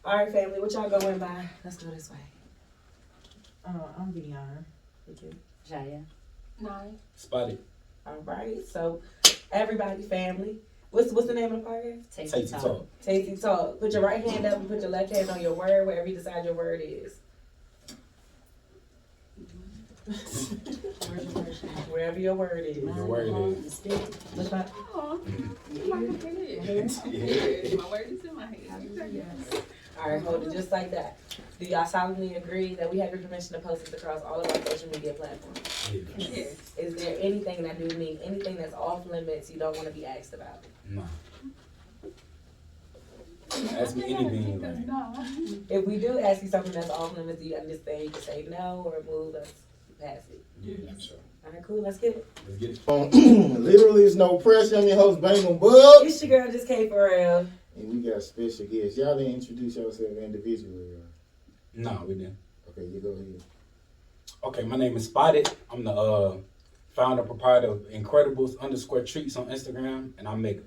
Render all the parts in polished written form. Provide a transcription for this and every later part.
All right, family, what y'all going by? Let's go this way. I'm beyond. Okay. Jaya. Nine. Spotted. All right, so everybody, family. What's the name of the podcast? Tasty Talk. Tasty Talk. Put your right hand up and put your left hand on your word, wherever you decide your word is. Wherever your word is. Your word is. What's that? Oh, my head. My word is in my head. All right, hold it just like that. Do y'all solemnly agree that we have your permission to post this across all of our social media platforms? Yes. Is there anything that do mean anything that's off limits you don't want to be asked about? No. Ask me anything. Like, No. If we do ask you something that's off limits, do you understand you can say no or move us past it? yeah, for sure. All right, cool. Let's get it. Let's get it. Literally, there's no pressure. I'm your host, Bang Bug. It's your girl, just K for real. And we got special guests. Y'all didn't introduce yourself individually. No, we didn't. Okay, you go ahead. Okay, my name is Spotted. I'm the founder, proprietor of Incredibles_treats on Instagram, and I make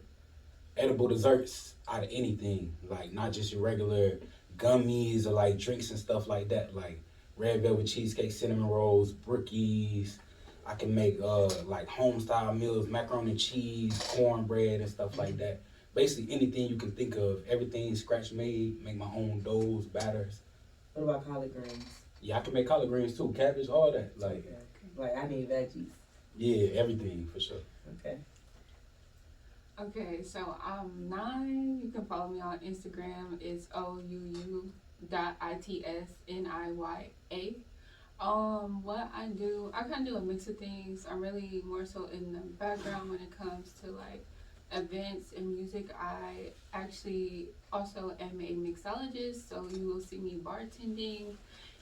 edible desserts out of anything, like not just your regular gummies or like drinks and stuff like that, like red velvet cheesecake, cinnamon rolls, brookies. I can make like home style meals, macaroni and cheese, cornbread and stuff like that. Basically anything you can think of, everything scratch made, make my own doughs, batters. What about collard greens? Yeah, I can make collard greens too, cabbage, all that. Like, Like, I need veggies. yeah, everything for sure. Okay. Okay, so I'm 9. You can follow me on Instagram. It's OUU.ITSNIYA. What I do, I kind of do a mix of things. I'm really more so in the background when it comes to like events and music. I actually also am a mixologist, so you will see me bartending.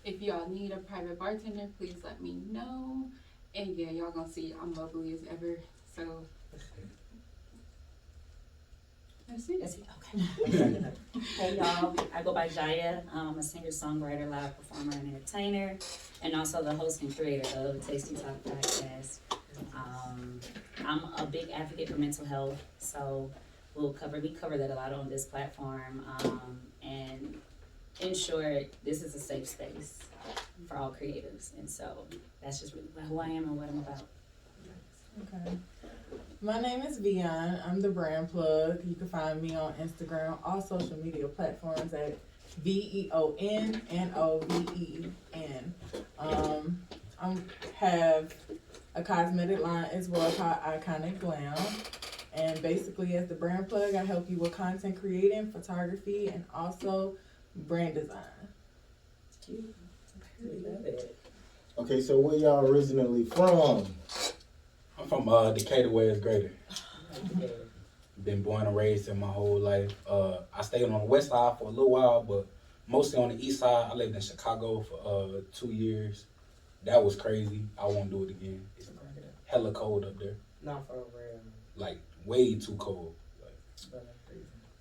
If y'all need a private bartender, please let me know. And yeah, y'all gonna see I'm bubbly as ever. So that's it. That's it. Okay. Hey y'all, I go by Jaya. I'm a singer, songwriter, live performer, and entertainer, and also the host and creator of the Tasty Talk podcast. I'm a big advocate for mental health, so we cover that a lot on this platform. And in short, this is a safe space for all creatives, and so that's just really who I am and what I'm about. Okay. My name is Vion. I'm the brand plug. You can find me on Instagram, all social media platforms at VEONNOVEN. I have a cosmetic line as well called Iconic Glam. And basically, as the brand plug, I help you with content creating, photography, and also brand design. Cute. We love it. Okay, so where y'all originally from? I'm from Decatur, where it's greater. Been born and raised in my whole life. I stayed on the west side for a little while, but mostly on the east side. I lived in Chicago for 2 years. That was crazy. I won't do it again. It's hella cold up there. Not for real. Like, way too cold. Like,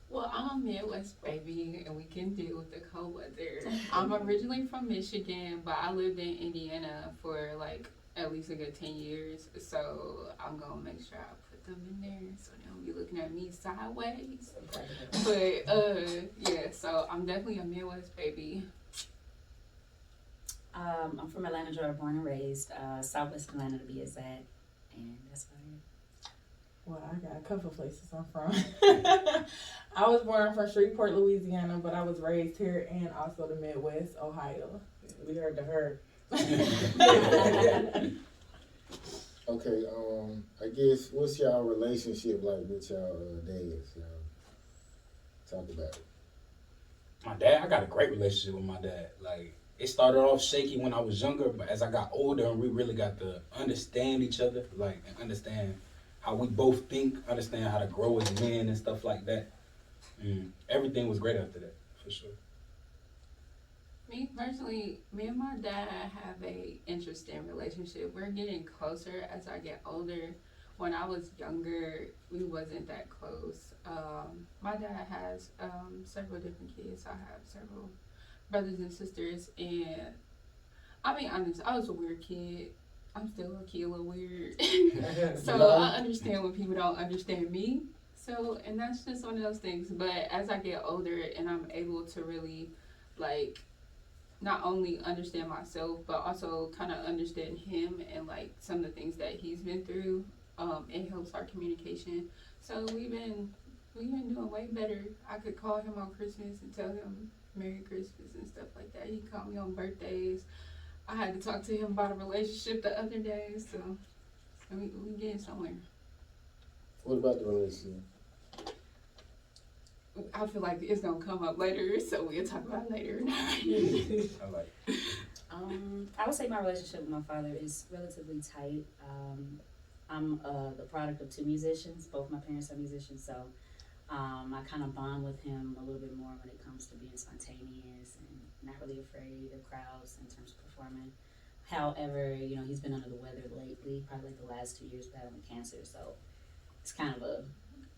Well, I'm Midwest baby, and we can deal with the cold weather. I'm originally from Michigan, but I lived in Indiana for like at least a good 10 years. So I'm gonna make sure I put them in there so they don't be looking at me sideways. But yeah, so I'm definitely a Midwest baby. I'm from Atlanta, Georgia, born and raised, Southwest Atlanta to be exact, and that's about it. Well, I got a couple places I'm from. I was born from Shreveport, Louisiana, but I was raised here and also the Midwest, Ohio. We heard the her. Okay, I guess what's y'all relationship like with y'all dads? Y'all talk about it. my dad, I got a great relationship with my dad. Like, it started off shaky when I was younger, but as I got older and we really got to understand each other, like, and understand how we both think, understand how to grow as men and stuff like that. Everything was great after that, for sure. Me personally, me and my dad have a interesting relationship. We're getting closer as I get older. When I was younger, we wasn't that close. My dad has several different kids. I have several brothers and sisters, and I'll be honest, I was a weird kid. I'm still a little weird. So I understand when people don't understand me. So, and that's just one of those things. But as I get older and I'm able to really, like, not only understand myself, but also kind of understand him and, like, some of the things that he's been through, it helps our communication. So we've been doing way better. I could call him on Christmas and tell him Merry Christmas and stuff like that. He called me on birthdays. I had to talk to him about a relationship the other day, so we getting somewhere. What about the relationship? I feel like it's gonna come up later, so we'll talk about it later. I like. I would say my relationship with my father is relatively tight. I'm the product of two musicians. Both my parents are musicians, so I kind of bond with him a little bit more when it comes to being spontaneous and not really afraid of crowds in terms of performing. However, you know, he's been under the weather lately, probably like the last 2 years battling cancer, so it's kind of a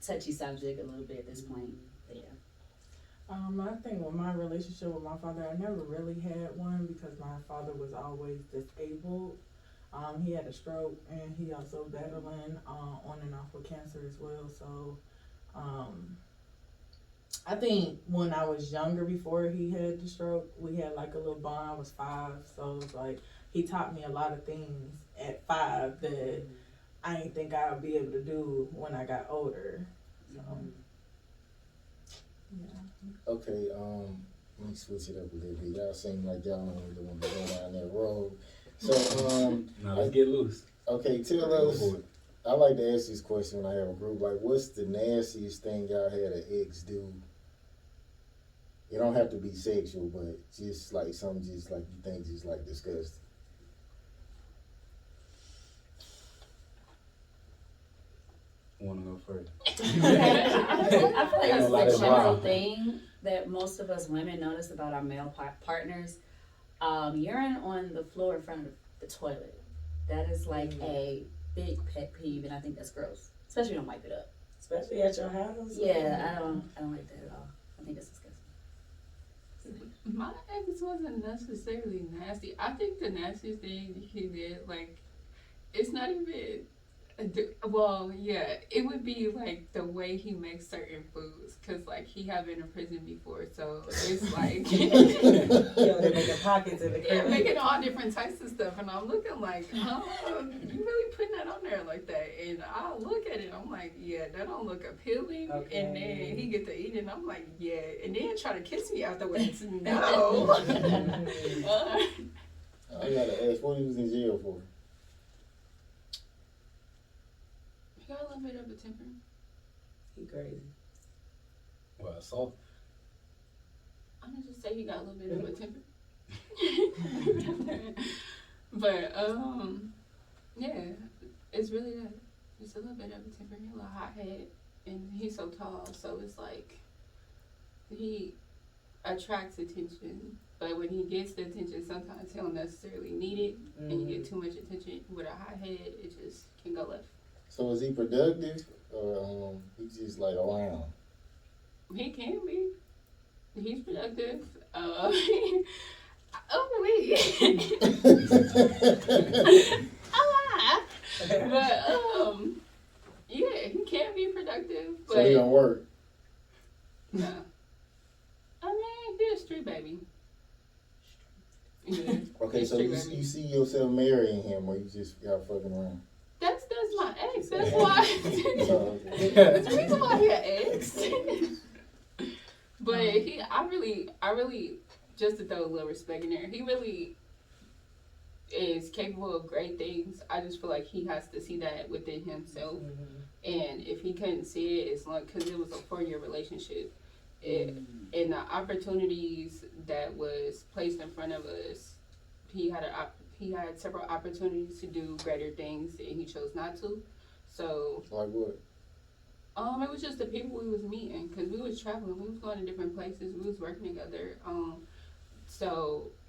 touchy subject a little bit at this point. But yeah. I think with my relationship with my father, I never really had one because my father was always disabled. He had a stroke and he also battling on and off with cancer as well. So I think when I was younger before he had the stroke, we had like a little bond. I was 5, so it's like he taught me a lot of things at 5 that I didn't think I would be able to do when I got older. So yeah. Okay, let me switch it up a little bit. Y'all seem like y'all don't really want to go down that road. So, Now let's get loose. okay, tell us. I like to ask this question when I have a group. Like, what's the nastiest thing y'all had an ex do? It don't have to be sexual, but just like something just like you think just like disgusting. Want to go first? I feel like I know a lot it's of a general drama. thing that most of us women notice about our male partners. Urine on the floor in front of the toilet. That is like a big pet peeve, and I think that's gross. Especially when you don't wipe it up. Especially at your house. Yeah, I don't like that at all. I think it's disgusting. My ex wasn't necessarily nasty. I think the nastiest thing he did, like, it's not even. Well, yeah, it would be like the way he makes certain foods, cause like he have been in prison before, so it's like Yo, they're making pockets in the yeah, crib. making all different types of stuff, and I'm looking like, you really putting that on there like that? And I look at it, I'm like, yeah, that don't look appealing. Okay. And then he get to eat it, and I'm like, yeah, and then try to kiss me afterwards. No. I gotta ask, what he was in jail for? He got a little bit of a temper. He crazy. Well, assault. I'm gonna just say he got a little bit of a temper. But yeah, it's really that. Just a little bit of a temper. He's a little hothead, and he's so tall, so it's like he attracts attention. But when he gets the attention, sometimes he don't necessarily need it, and you get too much attention with a hothead, it just can go left. So is he productive, or he's just like around? He can be. He's productive. Oh wait. But yeah, he can be productive. But So he don't work. no. I mean, he's a street baby. Yeah. Okay, He's so street you, baby. you see yourself marrying him, or you just y'all fucking around? That's my ex. That's why. So, That's the reason why he an ex. But I really, just to throw a little respect in there, he really is capable of great things. I just feel like he has to see that within himself. And if he couldn't see it, it's like, because it was a 4-year relationship. And the opportunities that was placed in front of us, he had several opportunities to do greater things, and he chose not to. So like what? it was just the people we was meeting, because we was traveling, we was going to different places, we was working together.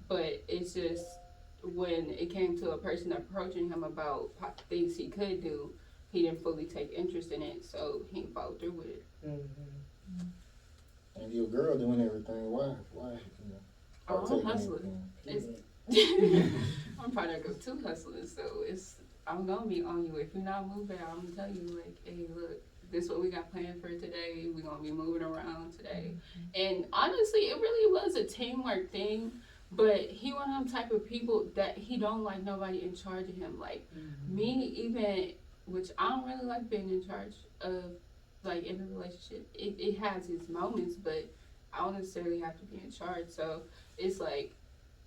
But it's just when it came to a person approaching him about things he could do, he didn't fully take interest in it, so he didn't follow through with it. And your girl doing everything. Why? I'm partake in hustling. everything? I'm product of 2 hustlers, so I'm gonna be on you. If you're not moving, I'm gonna tell you, like, hey, look, this is what we got planned for today. We're gonna be moving around today. And honestly, it really was a teamwork thing. But he one of them type of people that he don't like nobody in charge of him. Like me, even, which I don't really like being in charge of, like, in a relationship. It has its moments, but I don't necessarily have to be in charge. So it's like,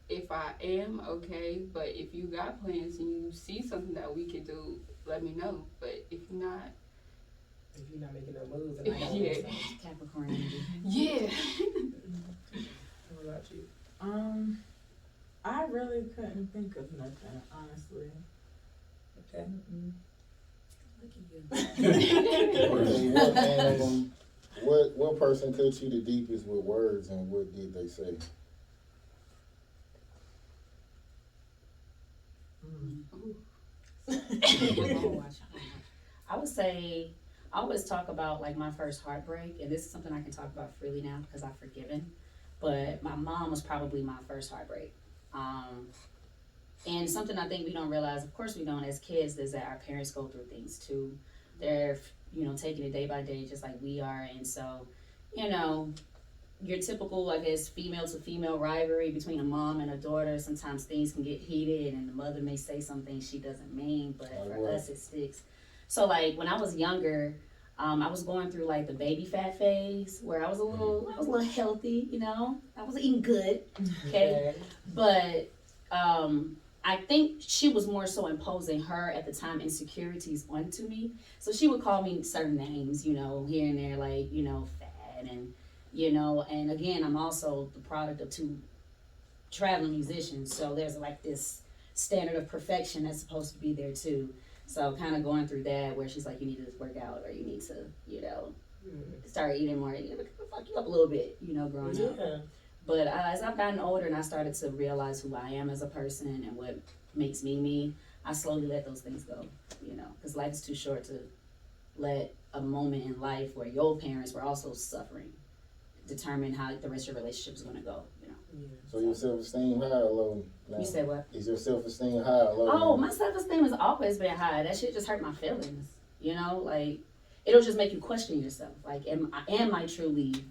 if I am, okay, but if you got plans and you see something that we could do, let me know. But if not, If you're not making no moves, and I got Yeah. Capricorn energy. yeah. What about you? I really couldn't think of nothing, honestly. Okay. Look at you. What person cut you the deepest with words, and what did they say? I would say, I always talk about like my first heartbreak, and this is something I can talk about freely now because I've forgiven. But my mom was probably my first heartbreak. And something I think we don't realize, of course we don't as kids, is that our parents go through things too. They're, taking it day by day just like we are. And so, your typical, I guess, female to female rivalry between a mom and a daughter, sometimes things can get heated and the mother may say something she doesn't mean, but for us it sticks. So like when I was younger, I was going through like the baby fat phase where I was a little healthy, I was eating good, okay? But I think she was more so imposing her at the time insecurities onto me. So she would call me certain names, here and there, like, fat and, and again, I'm also the product of 2 traveling musicians. So there's like this standard of perfection that's supposed to be there too. So kind of going through that where she's like, you need to work out or you need to, start eating more, fuck you up a little bit, growing up. But as I've gotten older and I started to realize who I am as a person and what makes me me, I slowly let those things go, because life is too short to let a moment in life where your parents were also suffering determine how the rest of your relationship is going to go, So your self-esteem high or low now? You said what? Is your self-esteem high or low? Oh, now? my self-esteem has always been high. That shit just hurt my feelings, like it'll just make you question yourself. Like, am I truly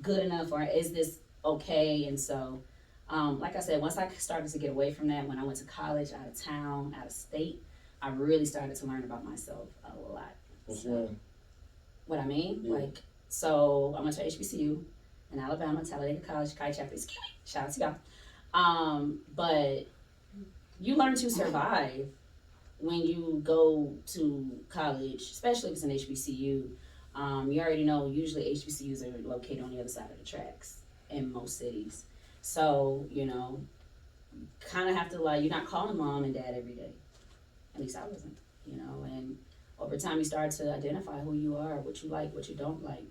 good enough or is this okay? And so, like I said, once I started to get away from that, when I went to college, out of town, out of state, I really started to learn about myself a lot. What's your name? What I mean? Yeah. Like, so I went to HBCU in Alabama, Talladega College, Chi Chapter. Shout out to y'all. But you learn to survive when you go to college, especially if it's an HBCU. You already know usually HBCUs are located on the other side of the tracks in most cities. So, kind of have to, like, you're not calling mom and dad every day. At least I wasn't, and over time you start to identify who you are, what you like, what you don't like,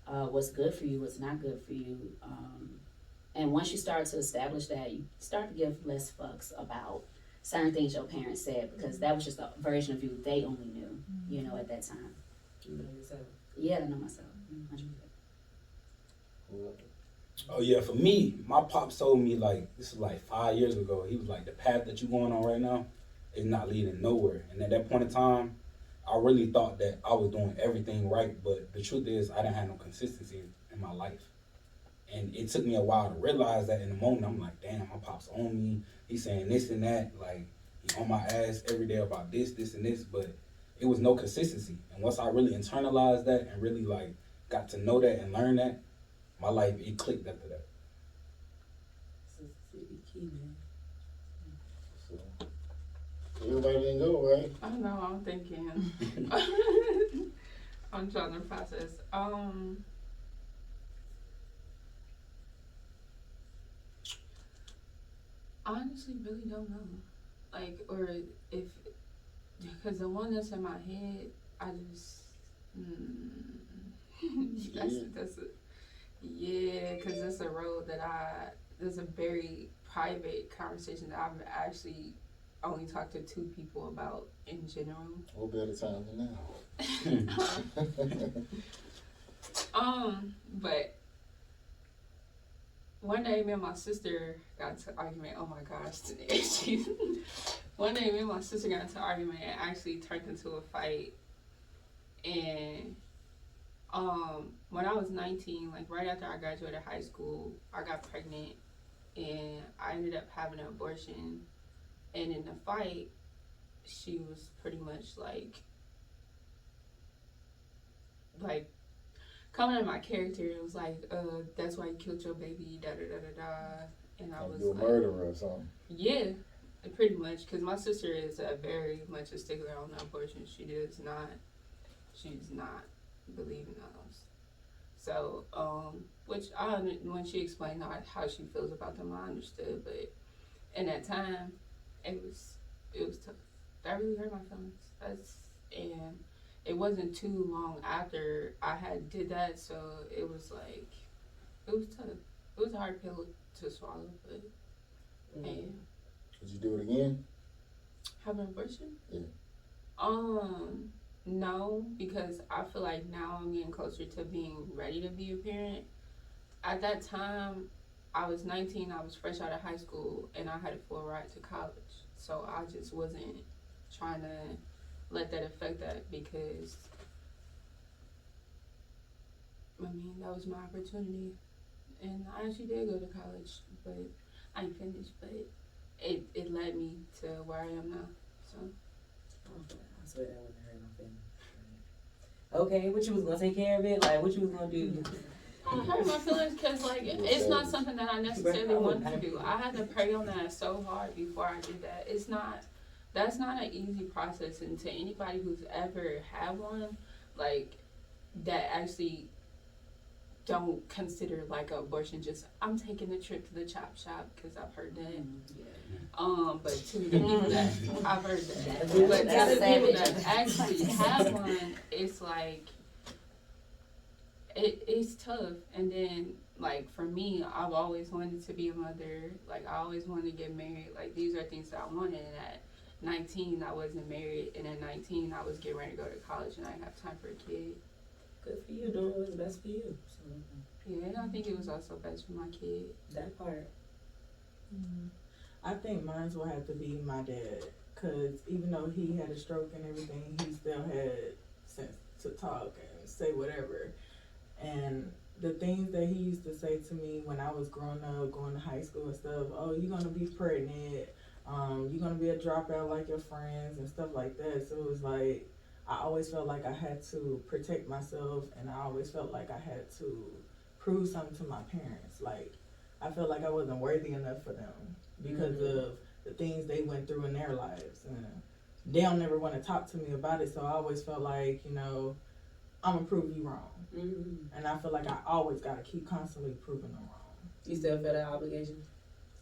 what's good for you, what's not good for you. And once you start to establish that, you start to give less fucks about certain things your parents said because that was just a version of you they only knew, at that time. You know yourself. Yeah, I know myself. 100%. Oh yeah, for me, my pops told me like this is like 5 years ago. He was like, the path that you're going on right now is not leading nowhere. And at that point in time, I really thought that I was doing everything right, but the truth is I didn't have no consistency in my life. And it took me a while to realize that. In the moment, I'm like, damn, my pop's on me. He's saying this and that, like he's on my ass every day about this, and this, but it was no consistency. And once I really internalized that and really like got to know that and learn that, my life, it clicked after that. Key, man. So, everybody didn't go, right? I don't know, I'm thinking. I'm trying to process. Honestly, really don't know. Like, or if, because the one that's in my head, I just, because that's a road that there's a very private conversation that I've actually only talked to 2 people about in general. What better time than now? But one day me and my sister got into an argument. Oh my gosh, today. One day me and my sister got into an argument and actually turned into a fight. And When I was 19, like right after I graduated high school, I got pregnant and I ended up having an abortion. And in the fight, she was pretty much like coming at my character. It was like, that's why you killed your baby, da da da da da. And I Like was you're a like, murderer or something. yeah, pretty much. Because my sister is very much a stickler on abortion. She's not believing those. So, which when she explained how she feels about them, I understood. But in that time, it was tough. That really hurt my feelings. And it wasn't too long after I had did that, so it was tough. It was a hard pill to swallow, but and Would you do it again? have an abortion? Yeah. No, because I feel like now I'm getting closer to being ready to be a parent. At that time, I was 19, I was fresh out of high school, and I had a full ride to college. So I just wasn't trying to let that affect that because, that was my opportunity. And I actually did go to college, but I ain't finished, but it led me to where I am now, so. I swear that wouldn't hurt my feelings. Okay, what you was gonna take care of it? Like, what you was gonna do? It hurt my feelings because, it's not something that I necessarily wanted to do. I had to pray on that so hard before I did that. That's not an easy process, and to anybody who's ever had one, that actually don't consider abortion just I'm taking a trip to the chop shop because I've heard that. But to the people that I've heard that, but to the people that actually have one, it's it's tough. And then for me, I've always wanted to be a mother. I always wanted to get married. These are things that I wanted. And at 19, I wasn't married, and at 19, I was getting ready to go to college, and I didn't have time for a kid. Good for you, doing what's best for you. So, Yeah, and I think it was also best for my kid. that part. I think mine will have to be my dad, cause even though he had a stroke and everything, he still had sense to talk and say whatever. And the things that he used to say to me when I was growing up, going to high school and stuff, oh, you're gonna be pregnant, you're gonna be a dropout like your friends and stuff like that. So it was I always felt like I had to protect myself, and I always felt like I had to prove something to my parents. I felt like I wasn't worthy enough for them because of the things they went through in their lives. And they don't never want to talk to me about it, so I always felt like, I'm going to prove you wrong. And I feel like I always got to keep constantly proving them wrong. You still feel that obligation?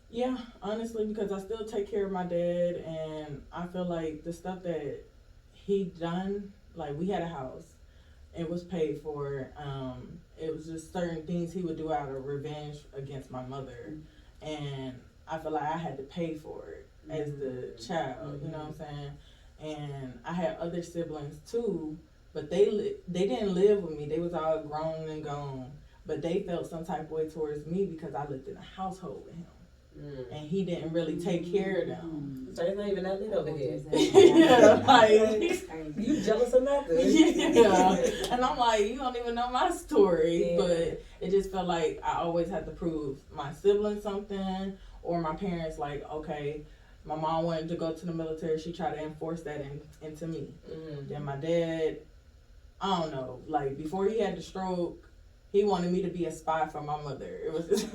Yeah, honestly, because I still take care of my dad, and I feel like the stuff that he done, we had a house, it was paid for. It was just certain things he would do out of revenge against my mother, and I feel like I had to pay for it as the child. You know what I'm saying? And I had other siblings too, but they didn't live with me. They was all grown and gone, but they felt some type of way towards me because I lived in a household with him. And he didn't really take care of them. So it's not even that lit over here. Yeah, you jealous of nothing. Yeah, and I'm like, you don't even know my story. Yeah. But it just felt like I always had to prove my siblings something, or my parents, okay, my mom wanted to go to the military. She tried to enforce that into me. Then my dad, I don't know, before he had the stroke, he wanted me to be a spy for my mother. It was just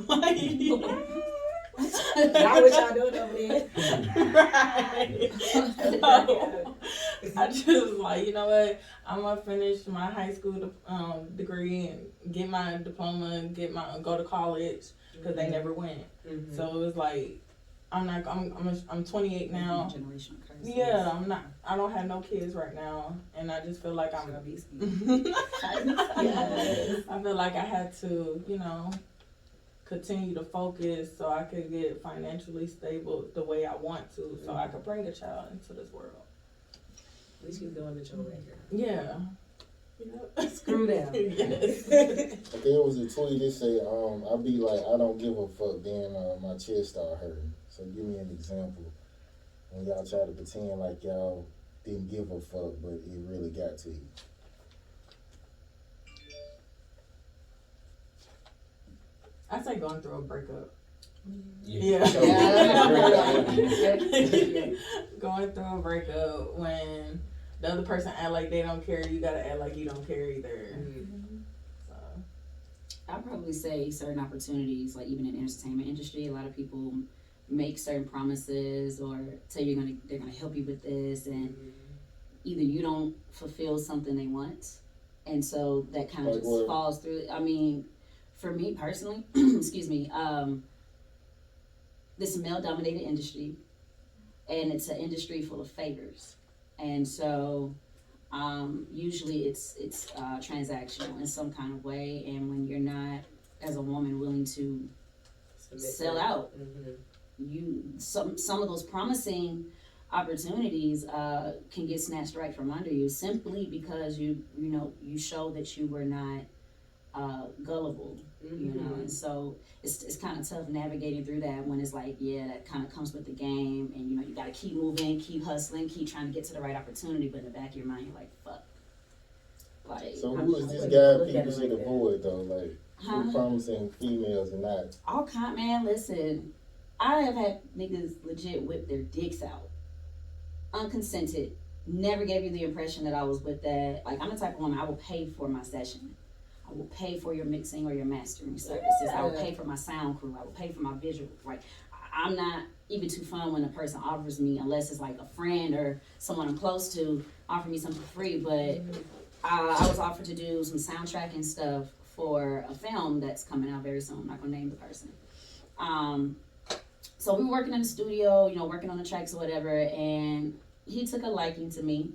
Not what y'all doing over there. Right. So, I just you know what? I'm gonna finish my high school degree and get my diploma and go to college because they never went. So it was I'm 28 now. Generational curse. Yeah, I'm not. I don't have no kids right now, and I just feel like I feel like I had to, continue to focus so I could get financially stable the way I want to, so I could bring a child into this world. At least you're doing the chore right here. Yeah. Screw them. Yes. I think it was a tweet that said, I be like, I don't give a fuck, then my chest start hurting. So give me an example when y'all try to pretend like y'all didn't give a fuck, but it really got to you. I say going through a breakup. Yeah. Going through a breakup when the other person act like they don't care, you gotta act like you don't care either. So I'd probably say certain opportunities, like even in the entertainment industry, a lot of people make certain promises or tell you they're gonna help you with this, and either you don't fulfill something they want, and so that kind of Like just what? falls through. I mean, for me personally, excuse me, this male-dominated industry, and it's an industry full of favors, and so usually it's transactional in some kind of way, and when you're not, as a woman, willing to sell out, some of those promising opportunities can get snatched right from under you simply because you show that you were not gullible, and so it's kind of tough navigating through that when it's like, yeah, that kind of comes with the game, and you got to keep moving, keep hustling, keep trying to get to the right opportunity, but in the back of your mind you're like, fuck. Like, So who is this guy people should avoid though? Like, who promising females and not? All kind, man. Listen, I have had niggas legit whip their dicks out, unconsented. Never gave you the impression that I was with that. Like, I'm the type of woman, I will pay for my session. I will pay for your mixing or your mastering services. I will pay for my sound crew. I will pay for my visual. Right? I'm not even too fun when a person offers me, unless it's like a friend or someone I'm close to, offer me something free. But I was offered to do some soundtracking stuff for a film that's coming out very soon. I'm not gonna name the person. So we were working in the studio, working on the tracks or whatever, and he took a liking to me.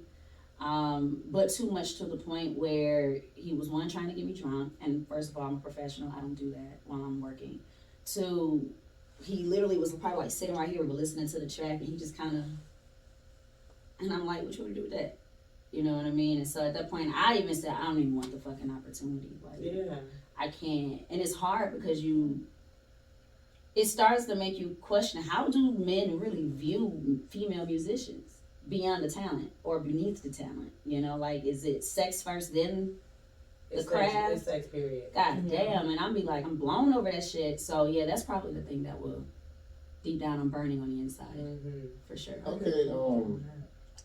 But too much to the point where he was, one, trying to get me drunk, and first of all, I'm a professional, I don't do that while I'm working. Two, he literally was probably like sitting right here, but listening to the track, and he just kind of, and I'm like, what you want to do with that? You know what I mean? And so at that point, I even said, I don't even want the fucking opportunity. Like, I can't. And it's hard because it starts to make you question, how do men really view female musicians beyond the talent or beneath the talent? Like, is it sex first, then the craft? It's sex, period. God damn. And I'm blown over that shit. So yeah, that's probably the thing that will, deep down, I'm burning on the inside. For sure. Okay,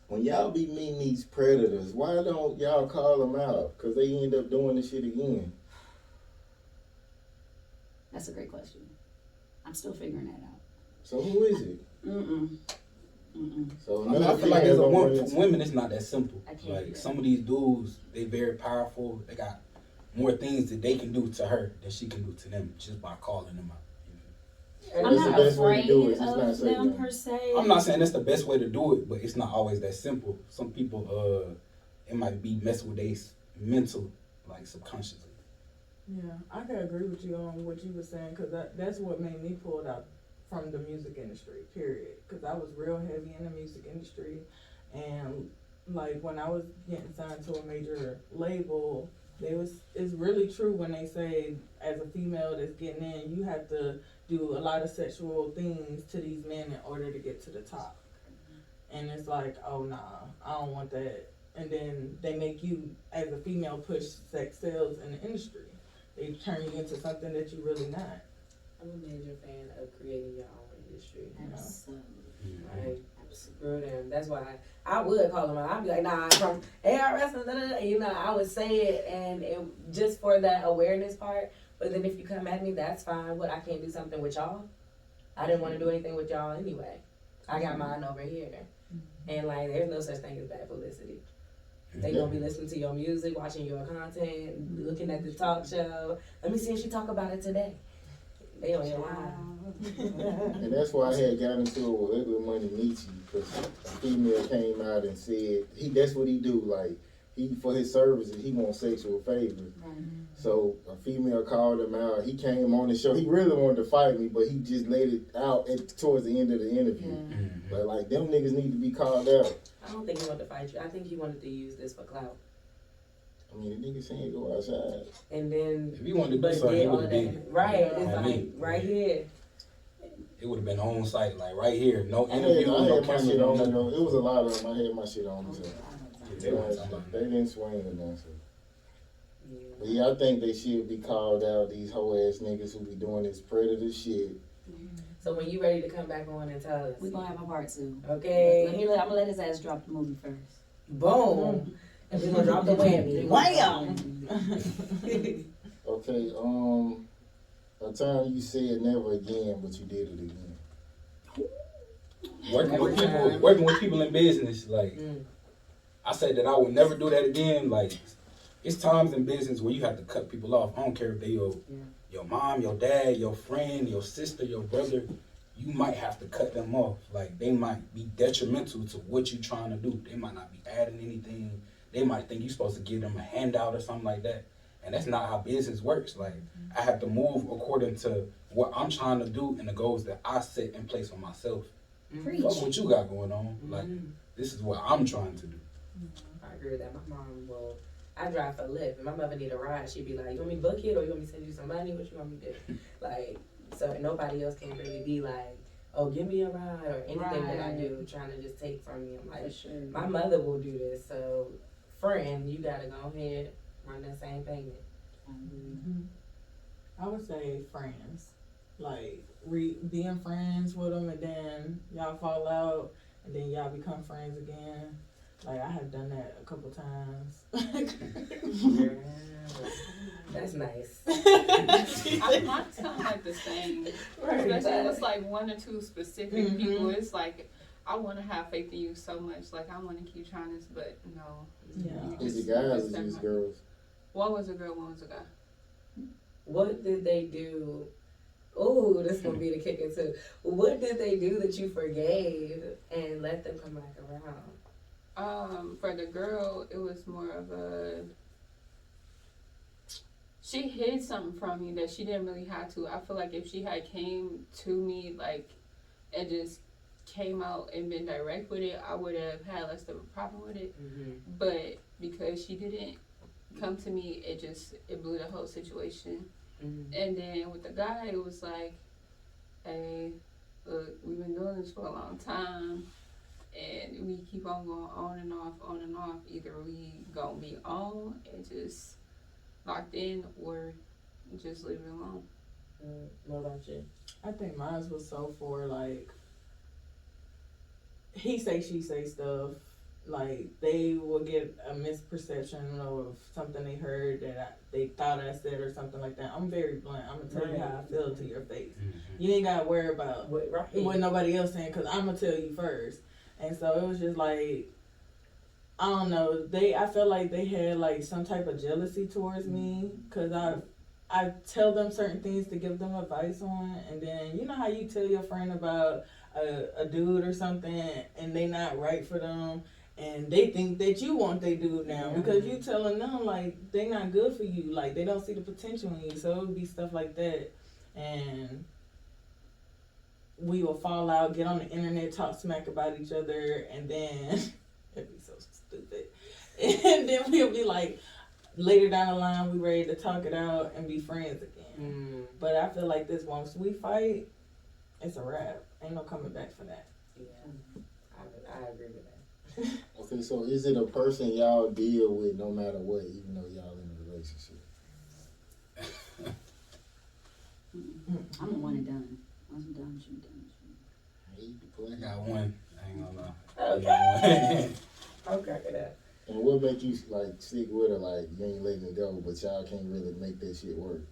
when y'all be meeting these predators, why don't y'all call them out? Because they end up doing the shit again. That's a great question. I'm still figuring that out. So who is it? So I feel like as a woman, for women, it's not that simple. I can't Like, some of these dudes, they very powerful. They got more things that they can do to her than she can do to them just by calling them out. I'm That's not the best way to afraid do it. It's not of saying them that. per se. I'm not saying that's the best way to do it, but it's not always that simple. Some people, it might be messing with their mental, like, subconsciously. yeah, I can agree with you on what you were saying, because that's what made me pull it out from the music industry, period. Because I was real heavy in the music industry, and like when I was getting signed to a major label, it's really true when they say, as a female that's getting in, you have to do a lot of sexual things to these men in order to get to the top. And it's like, oh nah, I don't want that. And then they make you, as a female, push sex sales in the industry. They turn you into something that you're really not. I'm a major fan of creating your own industry. Absolutely. Like, screw them. That's why I would call them out. I'd be like, nah, from ARS, I would say it, and it just for that awareness part. But then if you come at me, that's fine. What, I can't do something with y'all? I didn't want to do anything with y'all anyway. I got mine over here. And like, there's no such thing as bad publicity. They gonna be listening to your music, watching your content, looking at the talk show. Let me see if she talk about it today. They on your line. And that's why I had got into it with Ugly Money Nietzsche, because a female came out and said that's what he do. Like, he, for his services, he wants sexual favors. So a female called him out. He came on the show. He really wanted to fight me, but he just laid it out towards the end of the interview. But like, them niggas need to be called out. I don't think he wanted to fight you. I think he wanted to use this for clout. I mean, the nigga saying go outside. And then, If he wanted to do something, he would have did it. right, it's On like, me. right here. It would have been on site, like right here. No I interview, no had my camera, shit no on. nothing. It was a lot of them. I had my shit on. So. They weren't talking about They that. didn't swing or nothing. So. But yeah, I think they should be called out, these hoe ass niggas who be doing this predator shit. So when you ready to come back on and tell us, We're gonna have a part 2. okay? I'm gonna let his ass drop the movie first. Boom. And we're gonna drop the whammy. Wham! Okay, a time you said never again, but you did it again. Working with people in business, like Mm. I said that I would never do that again. Like it's times in business where you have to cut people off. I don't care if they your mom, your dad, your friend, your sister, your brother. You might have to cut them off. Like they might be detrimental to what you're trying to do. They might not be adding anything. They might think you're supposed to give them a handout or something like that. And that's not how business works. Like I have to move according to what I'm trying to do and the goals that I set in place for myself. Preach. Fuck what you got going on. Like this is what I'm trying to do. I agree with that. My mom will. I drive for Lyft. If my mother need a ride, she'd be like, "You want me to book it, or you want me to send you some money? What you want me to do?" Like, so nobody else can really be like, "Oh, give me a ride," or anything that I do, trying to just take from me. I'm like, my mother will do this. So, friend, you gotta go ahead, run that same payment. I would say friends, like being friends with them, and then y'all fall out, and then y'all become friends again. Like I have done that a couple times. That's nice. Mine's kind of like the same. Right. Especially if it's like one or two specific people. It's like, I want to have faith in you so much. Like, I want to keep trying this, but no. Yeah. Is it guys or just girls? One was a girl, one was a guy. What did they do? Oh, this gonna be the kicker too. What did they do that you forgave and let them come back around? For the girl, it was more of a, she hid something from me that she didn't really have to. I feel like if she had came to me, like, and just came out and been direct with it, I would have had less of a problem with it. But because she didn't come to me, it blew the whole situation. And then with the guy, it was like, hey, look, we've been doing this for a long time, and we keep on going on and off. Either we gonna be on and just locked in, or just leave it alone. What about you? I think mine was so for like he say she say stuff. Like they will get a misperception of something they heard that they thought I said or something like that. I'm very blunt. I'm gonna tell you how I feel to your face. You ain't gotta worry about what nobody else saying, because I'm gonna tell you first. And so it was just like, I don't know. I felt like they had like some type of jealousy towards me, because I tell them certain things to give them advice on, and then you know how you tell your friend about a dude or something and they not right for them, and they think that you want they dude now because you telling them like they not good for you, like they don't see the potential in you. So it would be stuff like that, and we will fall out, get on the internet, talk smack about each other, and then it'd be so stupid. And then we'll be like, later down the line, we ready to talk it out and be friends again. But I feel like this, once we fight, it's a wrap. Ain't no coming back for that. Yeah, I agree with that. Okay, so is it a person y'all deal with no matter what, even though y'all in a relationship? I'm a one and done. Once I'm done, shoot done. I got one. I ain't gonna lie. Okay. Okay, with that. And what make you like stick with her, like you ain't letting it go, but y'all can't really make that shit work?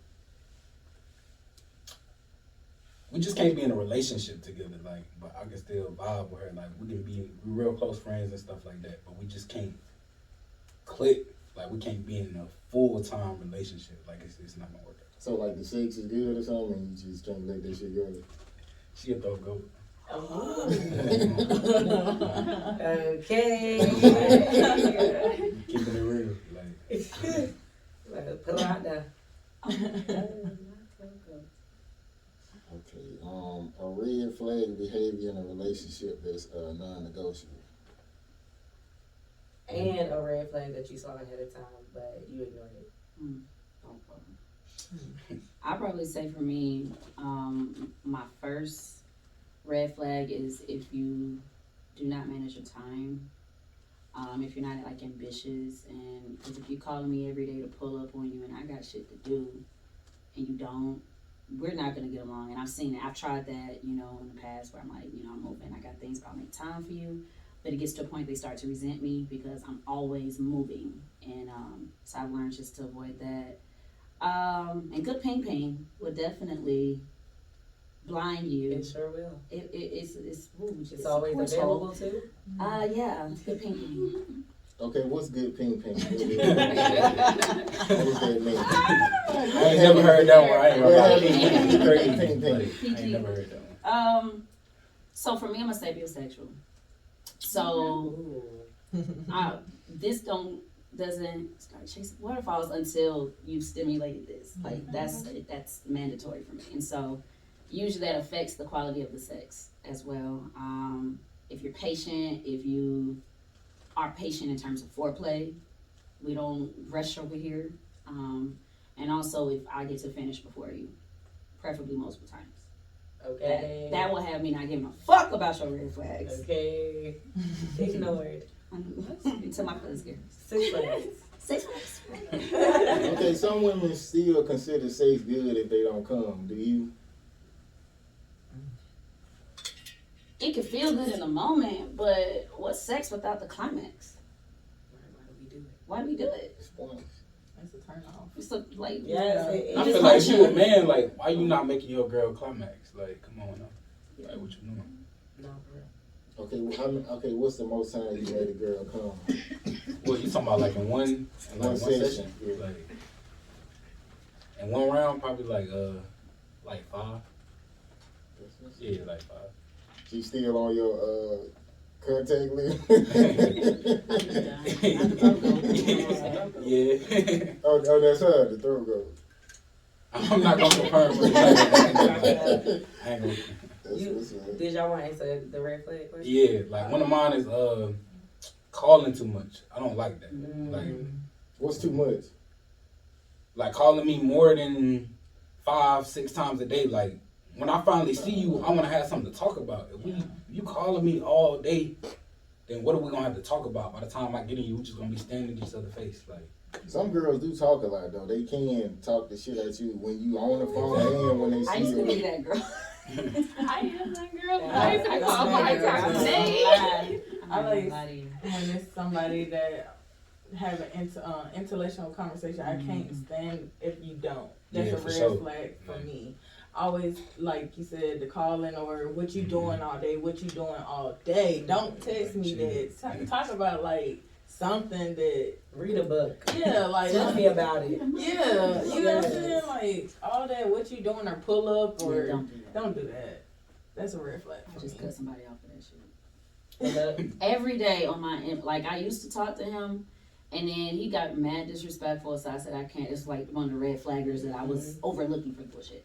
We just can't be in a relationship together, like, but I can still vibe with her. Like, we can be real close friends and stuff like that, but we just can't click. Like, we can't be in a full-time relationship. Like, it's not gonna work out. So like the sex is good or something, and you just can't let that shit go? She a throw goat. Okay. Keeping it real, like. Put it out there. Okay, a red flag behavior in a relationship that's non-negotiable. And a red flag that you saw ahead of time, but you ignored it. I'd probably say for me, my first red flag is if you do not manage your time. If you're not like ambitious, and because if you're calling me every day to pull up on you and I got shit to do and you don't, we're not gonna get along. And I've seen it. I've tried that, you know, in the past where I'm like, you know, I'm moving, I got things, but I'll make time for you. But it gets to a point they start to resent me because I'm always moving. And so I've learned just to avoid that. And good ping would definitely blind you. It sure will. It's always portal. available too. Yeah, good ping. Okay, what's good ping ping? What does that mean? I ain't never heard that one. I ain't gonna lie. Ping ping. I ain't never heard that one. So for me, I'm a sapiosexual. So this doesn't start chasing waterfalls until you've stimulated this. Like that's mandatory for me. And so usually that affects the quality of the sex as well. If you're patient, if you are patient in terms of foreplay, we don't rush over here. And also if I get to finish before you, preferably multiple times. Okay. That will have me not giving a fuck about your red flags. Okay. Ignored. Until my cousin's here. 6 months. 6 months. Okay, some women still consider sex good if they don't come. Do you? It can feel good in the moment, but what's sex without the climax? Why do we do it? Response. That's a turn off. It's a, like, Yes, I feel like if you a man, like, why you not making your girl climax? Like, come on now. Like, what you doing? No, for real. Okay, what's the most time you made a girl come? Well, you talking about like in one session? Yeah. Like, in one round, probably like 5. Yeah, like 5. She still on your contact list? Yeah. Oh, that's her, the throat goat. I'm not gonna confirm. But I ain't gonna. That's what's up. Did y'all want to answer the red flag question? Yeah, like one of mine is calling too much. I don't like that. Like, What's too much? like calling me more than 5-6 times a day. Like, when I finally see you, I want to have something to talk about. If you calling me all day, then what are we gonna have to talk about? By the time I get in you, we're just gonna be standing in each other's face. Like, Some girls do talk a lot though. They can talk the shit at you when you on the phone and when they I see used to be you. that girl. I am that girl. Yeah, I used to be called I 5 times a day. I like when it's somebody that have an intellectual conversation. I can't stand if you don't. That's Yeah, a for red sure. flag for Right. me. Always, like you said, the calling or what you doing all day, what you doing all day. Don't text me that. Talk about like something that, Read a book. yeah, like Tell me about it. yeah, you know what I'm saying? Like all that, what you doing or pull up or Don't do that. don't do that. That's a red flag I for just me. cut somebody off for that shit. Every day on my end, like I used to talk to him, and then he got mad disrespectful, so I said I can't. It's like one of the red flaggers that I was overlooking for the bullshit.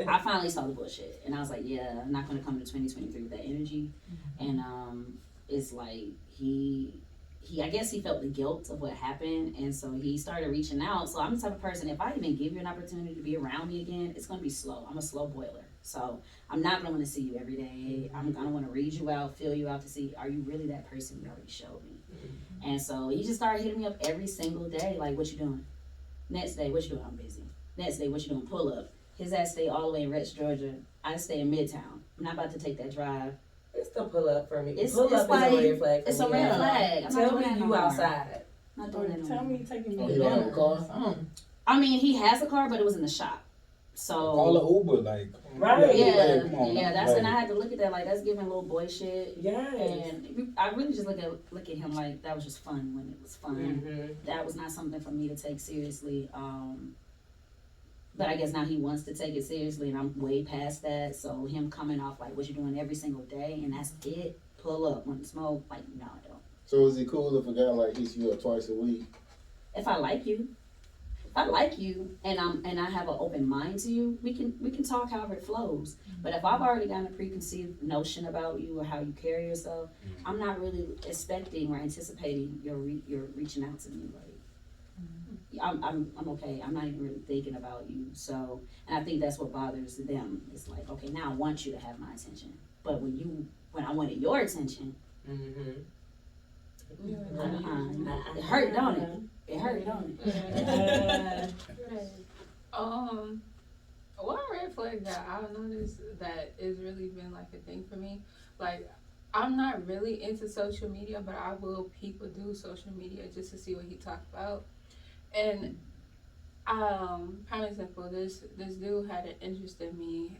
I finally saw the bullshit, and I was like, yeah, I'm not gonna come to 2023 with that energy. And it's like he I guess he felt the guilt of what happened, and so he started reaching out. So I'm the type of person, if I even give you an opportunity to be around me again, it's gonna be slow. I'm a slow boiler, so I'm not gonna want to see you every day. I'm gonna want to read you out, feel you out to see, are you really that person you already showed me? And so he just started hitting me up every single day, like, what you doing? Next day, what you doing? I'm busy. Next day, what you doing? Pull up. His ass stay all the way in Rex, Georgia. I stay in Midtown. I'm not about to take that drive. It's the pull up for me. It's Pull up like, is a red flag for it's me. a red Yeah. flag. I'm not Tell doing me that no you more. outside. Not doing that no Tell more. me you taking Oh, me he don't have a dinner car? or something. I mean, he has a car, but it was in the shop. call So an Uber, like, Right. yeah, come on, yeah. That's like, and I had to look at that like that's giving little boy shit. Yes. And I really just look at him like that was just fun when it was fun. Mm-hmm. That was not something for me to take seriously. But I guess now he wants to take it seriously, and I'm way past that. So him coming off like what you're doing every single day, and that's it. Pull up, want to smoke? Like no, I don't. So is it cool if a guy like hits you up twice a week? If I like you, and I have an open mind to you, we can talk however it flows. But if I've already got a preconceived notion about you or how you carry yourself, I'm not really expecting or anticipating your reaching out to me. Like I'm okay. I'm not even really thinking about you. So, and I think that's what bothers them. It's like, okay, now I want you to have my attention, but when I wanted your attention, Mm-hmm. It hurt, don't it? It hurt, don't it? One red flag that I've noticed that has really been like a thing for me, like I'm not really into social media, but I will people do social media just to see what he talked about. And prime example, this dude had an interest in me.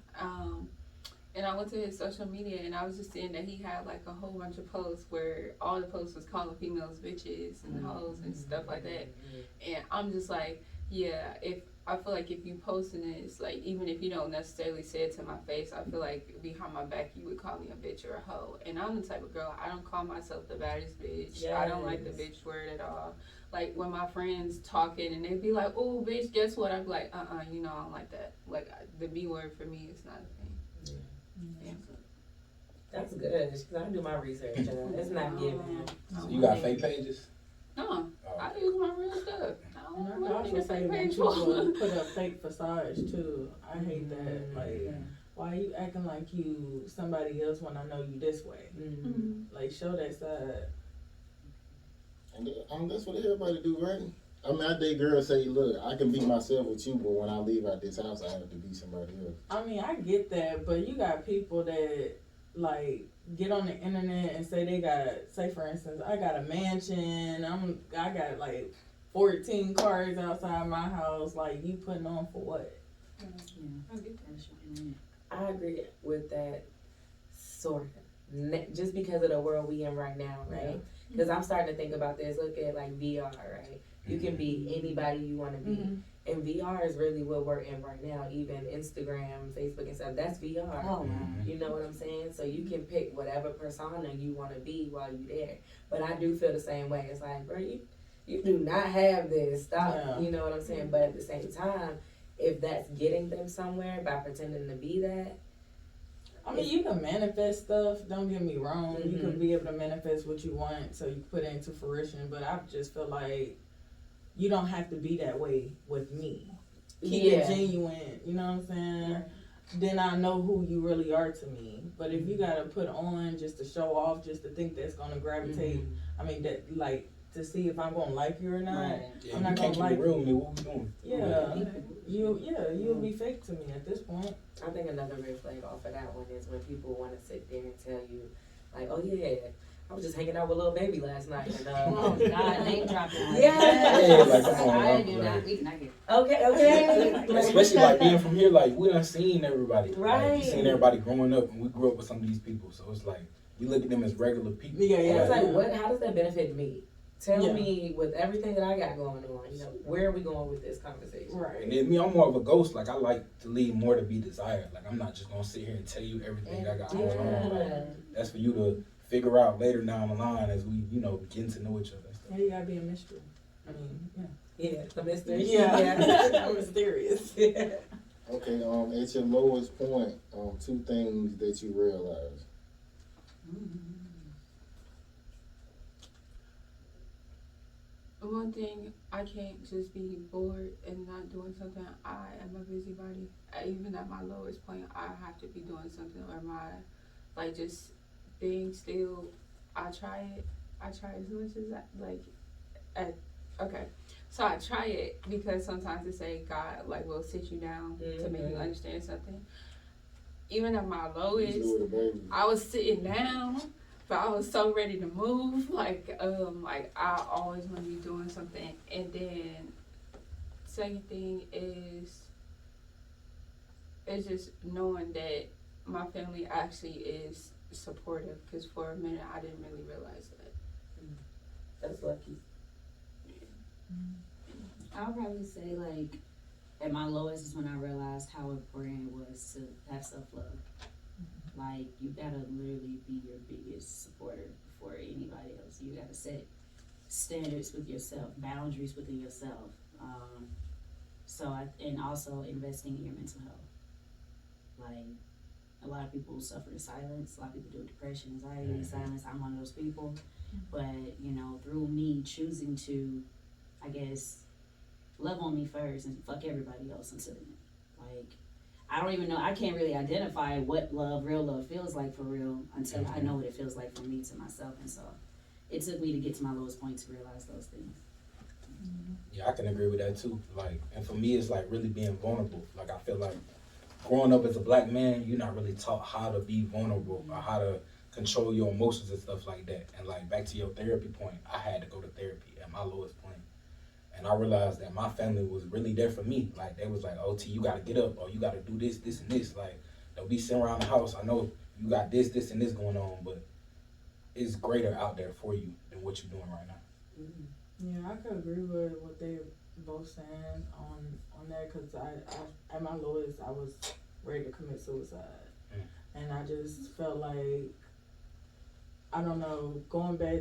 And I went to his social media and I was just seeing that he had like a whole bunch of posts where all the posts was calling females bitches and hoes and stuff like that. And I'm just like, yeah, if I feel like if you posting this, like even if you don't necessarily say it to my face, I feel like behind my back you would call me a bitch or a hoe. And I'm the type of girl, I don't call myself the baddest bitch. Yes. I don't like the bitch word at all. Like when my friends talking and they be like, oh bitch, guess what? I'm like, you know, I don't like that. Like the B word for me is not a thing. Yeah. That's good, because I do my research. It's not giving. So you got fake pages? No, I use my real stuff. I And don't I know also what say fake when page people for. put up fake facades too. I hate that. Like, why you acting like you somebody else when I know you this way? Like, show that side. And that's what everybody do, right? I mean, I date girls say, look, I can be myself with you, but when I leave out this house, I have to be somebody else. I mean, I get that, but you got people that like get on the internet and say they got, say for instance, I got a mansion. I got like 14 cars outside my house. Like, you putting on for what? I agree with that, sort of. Just because of the world we in right now, right? Because I'm starting to think about this. Look at like VR, right? You can be anybody you want to be. And VR is really what we're in right now. Even Instagram, Facebook and stuff, that's VR. Oh, You know what I'm saying? So you can pick whatever persona you want to be while you're there. But I do feel the same way. It's like, bro, you do not have this. Stop. Yeah. You know what I'm saying? But at the same time, if that's getting them somewhere by pretending to be that, I mean, you can manifest stuff. Don't get me wrong. You can be able to manifest what you want, so you put it into fruition. But I just feel like you don't have to be that way with me. Keep it genuine. You know what I'm saying? Then I know who you really are to me. But if you gotta put on just to show off, just to think that's gonna gravitate, I mean, that like to see if I'm gonna like you or not. Yeah, I'm not you can't gonna keep like it real with you. me. What we doing? You'll be fake to me at this point. I think another red flag off of that one is when people want to sit there and tell you, like, oh yeah, I was just hanging out with little baby last night. And, Oh God, name dropping. Yeah. Like, come on, I bro. do not. We cannot get. Okay. Especially like being from here, like we done seen everybody. Right. Like, we seen everybody growing up, and we grew up with some of these people. So it's like we look at them as regular people. Yeah, And it's yeah. like, what? How does that benefit me? Tell Yeah. me, with everything that I got going on, you know, where are we going with this conversation? And Right. then me, I'm more of a ghost. Like I like to leave more to be desired. Like I'm not just gonna sit here and tell you everything I got going on. Like, that's for you to figure out later down the line as we, you know, getting to know each other. And stuff. Yeah, you gotta be a mystery. I mean, Yeah, the mystery. yeah. I'm mysterious. Yeah. Okay, at your lowest point, 2 things that you realize. One thing, I can't just be bored and not doing something. I am a busybody. Even at my lowest point, I have to be doing something, or my, like, just being still. I try it as much as okay. So I try it because sometimes they say God, like, will sit you down to make you understand something. Even at my lowest, You with a baby. I was sitting down, but I was so ready to move. Like I always want to be doing something. And then second thing is just knowing that my family actually is supportive. Because for a minute I didn't really realize that. That's lucky. I'll probably say like at my lowest is when I realized how important it was to have self-love. Like you gotta literally be your biggest supporter before anybody else. You gotta set standards with yourself, boundaries within yourself. And also investing in your mental health. Like a lot of people suffer in silence. A lot of people do depression, anxiety in silence. I'm one of those people. But you know, through me choosing to, I guess, love on me first and fuck everybody else until then. Like, I don't even know, I can't really identify what love, real love feels like for real until I know what it feels like for me to myself. And so it took me to get to my lowest point to realize those things. Yeah, I can agree with that too. Like, and for me, it's like really being vulnerable. Like, I feel like growing up as a black man, you're not really taught how to be vulnerable or how to control your emotions and stuff like that. And like, back to your therapy point, I had to go to therapy at my lowest point. And I realized that my family was really there for me. Like, they was like, OT, you gotta get up, or you gotta do this, this, and this. Like, don't be sitting around the house. I know you got this, this, and this going on, but it's greater out there for you than what you're doing right now. Yeah, I could agree with what they both saying on that, because I at my lowest, I was ready to commit suicide. And I just felt like, I don't know, going back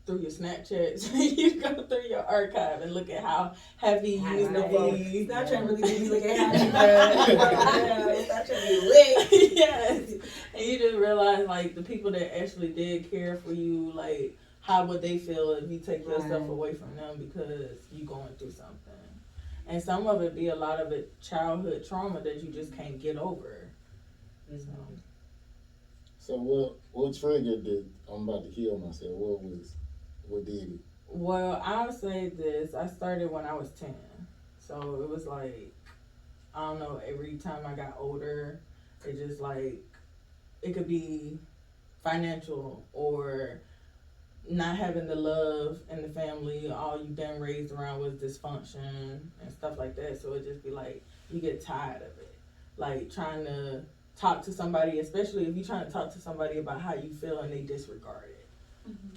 through your Snapchats, you go through your archive and look at how heavy you used to be. Snapchat really did me look at how you bro. Snapchat be lit. Yes. And you just realize, like, the people that actually did care for you, like, how would they feel if you take yourself away from them because you going through something? And some of it be a lot of it childhood trauma that you just can't get over. So what triggered the I'm about to kill myself? What did it? Well, I'll say this. I started when I was 10. So it was like, I don't know, every time I got older, it just like, it could be financial or not having the love in the family. All you've been raised around was dysfunction and stuff like that. So it just be like, you get tired of it. Like trying to talk to somebody, especially if you're trying to talk to somebody about how you feel and they disregard it.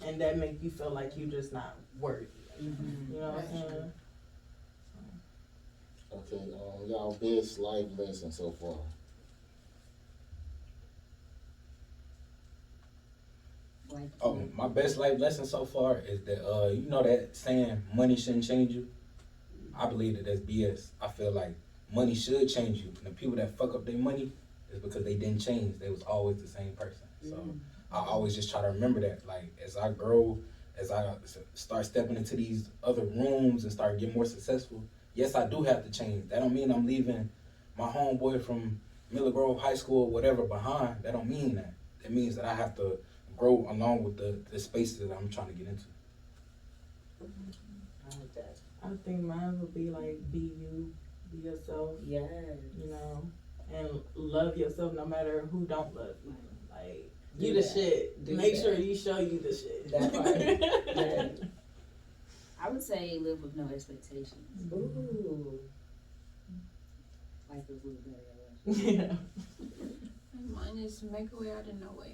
And that make you feel like you're just not worthy. You know what I'm saying? Okay, y'all best life lesson so far. Oh, my best life lesson so far is that you know that saying money shouldn't change you. I believe that that's BS. I feel like money should change you. And the people that fuck up their money is because they didn't change. They was always the same person. So I always just try to remember that. Like as I grow, as I start stepping into these other rooms and start getting more successful, yes, I do have to change. That don't mean I'm leaving my homeboy from Miller Grove High School or whatever behind. That don't mean that. It means that I have to grow along with the spaces that I'm trying to get into. I like that. I think mine would be like, be you, be yourself. Yes. You know, and love yourself no matter who don't love you. Like, Do you the that. shit. Do Make that. sure you show you the shit. That part. Yeah. I would say live with no expectations. Ooh. Life is a little better, I wish. Yeah. Mine is make a way out of no way.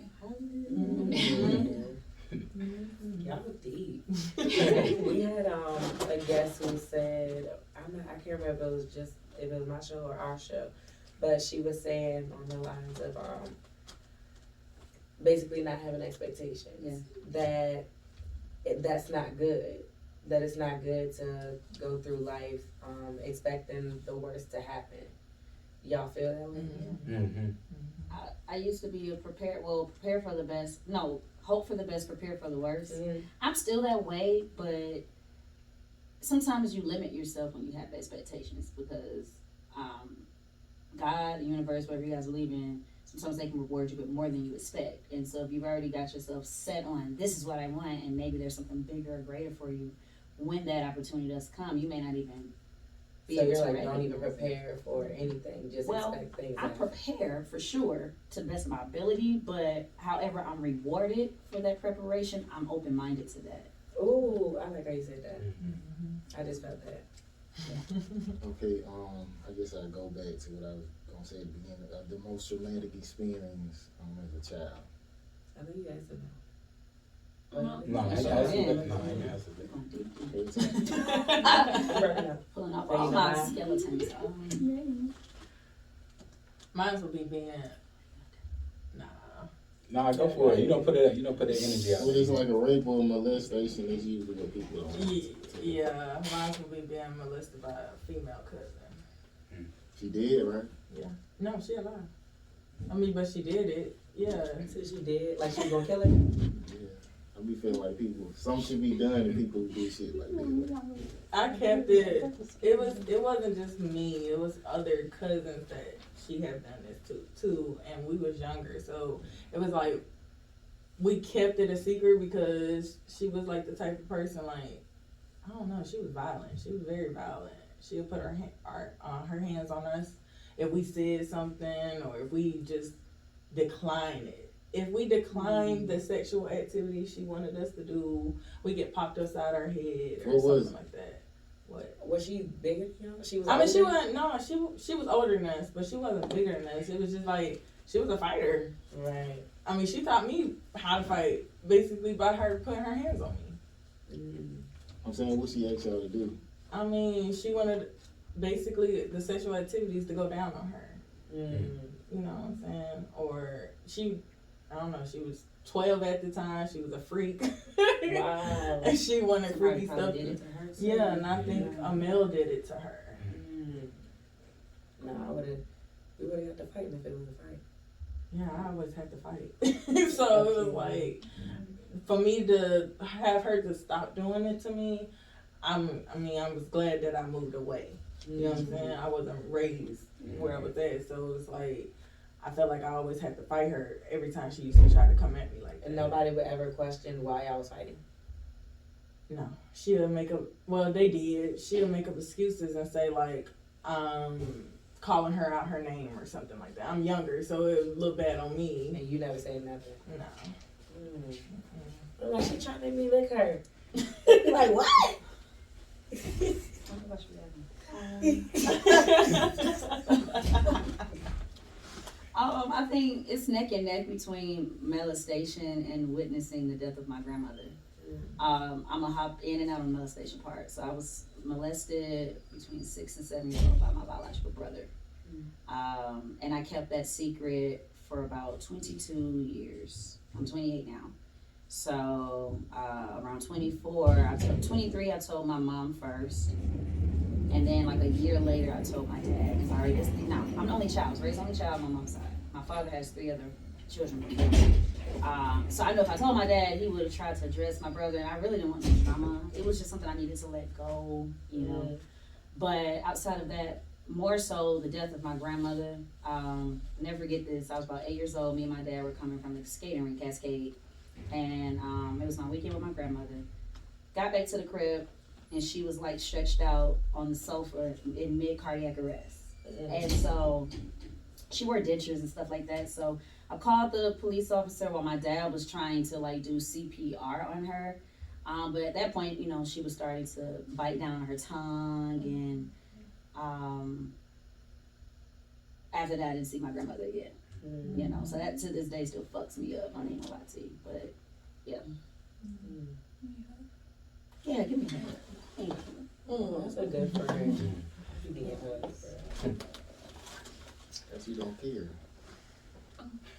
Y'all look deep. We had a guest who said, I can't remember if it was my show or our show, but she was saying on the lines of basically not having expectations. Yeah. That's not good. That it's not good to go through life expecting the worst to happen. Y'all feel that way? Mm-hmm. I used to be prepare for the best. No, hope for the best, prepare for the worst. I'm still that way, but sometimes you limit yourself when you have expectations because God, the universe, whatever you guys believe in, sometimes they can reward you with more than you expect. And so if you've already got yourself set on this is what I want, and maybe there's something bigger or greater for you, when that opportunity does come, you may not even be So able you're to like, don't even recognize it. prepare for anything, just expect things. I prepare for sure to the best of my ability, but however I'm rewarded for that preparation, I'm open-minded to that. Ooh, I like how you said that. I just felt that. Okay, I guess I'll go back to what I was gonna say at the beginning. The most traumatic experience as a child. I think you answered that. No, I ain't answered that. No, I ain't answered that. Pulling up There you all go. my skeletons. Mine would be being, Nah, go for it. You don't put that energy out. Well, it's like a rape or a molestation. That's usually what people don't. Yeah, mine would be being molested by a female cousin. She did, right? No, she alive. I mean, but she did it. Yeah. So she did, like she was gonna kill her. Yeah. I be feeling like something should be done and people do shit like that. I kept it. It wasn't just me. It was other cousins that she had done this to too, and we was younger, so it was like we kept it a secret because she was like the type of person, like, I don't know, she was violent. She was very violent. She would put her hands on us if we said something or if we just declined it. If we declined the sexual activity she wanted us to do, we get popped upside our head or something like that. What? Was she bigger than you? She was. I mean, she older? wasn't. No, she was older than us, but she wasn't bigger than us. It was just like she was a fighter. Right. I mean, she taught me how to fight basically by her putting her hands on me. I'm saying, what she asked y'all to do? I mean, she wanted basically the sexual activities to go down on her. You know what I'm saying? Or I don't know, she was 12 at the time. She was a freak. Wow. And she wanted freaky Somebody stuff. did it to her, too. Yeah, and I think a male did it to her. No, we would have got to fighting if it was a fight. Yeah, I always had to fight. So it was like, for me to have her to stop doing it to me, I was glad that I moved away. You know what I'm saying? I wasn't raised where I was at, so it was like, I felt like I always had to fight her every time she used to try to come at me like that. And nobody would ever question why y'all was fighting. No, she'll make up. Well, they did. She'll make up excuses and say like, calling her out her name or something like that. I'm younger, so it was a little bad on me. And you never said nothing. No. Like she trying to make me lick her. Like what? I think it's neck and neck between molestation and witnessing the death of my grandmother. I'm gonna hop in and out on the molestation part. So I was molested between 6 and 7 years old by my biological brother. And I kept that secret for about 22 years. I'm 28 now. So around 23, I told my mom first. And then like a year later, I told my dad. Because I'm the only child. I was raised only child on my mom's side. My father has 3 other children. So I know if I told my dad, he would have tried to address my brother. And I really didn't want no drama. It was just something I needed to let go, you know. But outside of that, more so the death of my grandmother. Never forget this. I was about 8 years old. Me and my dad were coming from the skating rink, Cascade. And it was my weekend with my grandmother. Got back to the crib, and she was like stretched out on the sofa in mid cardiac arrest. And so she wore dentures and stuff like that. So I called the police officer while my dad was trying to like do CPR on her. But at that point, you know, she was starting to bite down on her tongue. And after that, I didn't see my grandmother again. You know, so that to this day still fucks me up. I ain't gonna lie to you, but yeah. Yeah, give me a hug. Thank you. That's a good friend. You be a hug. If you don't care,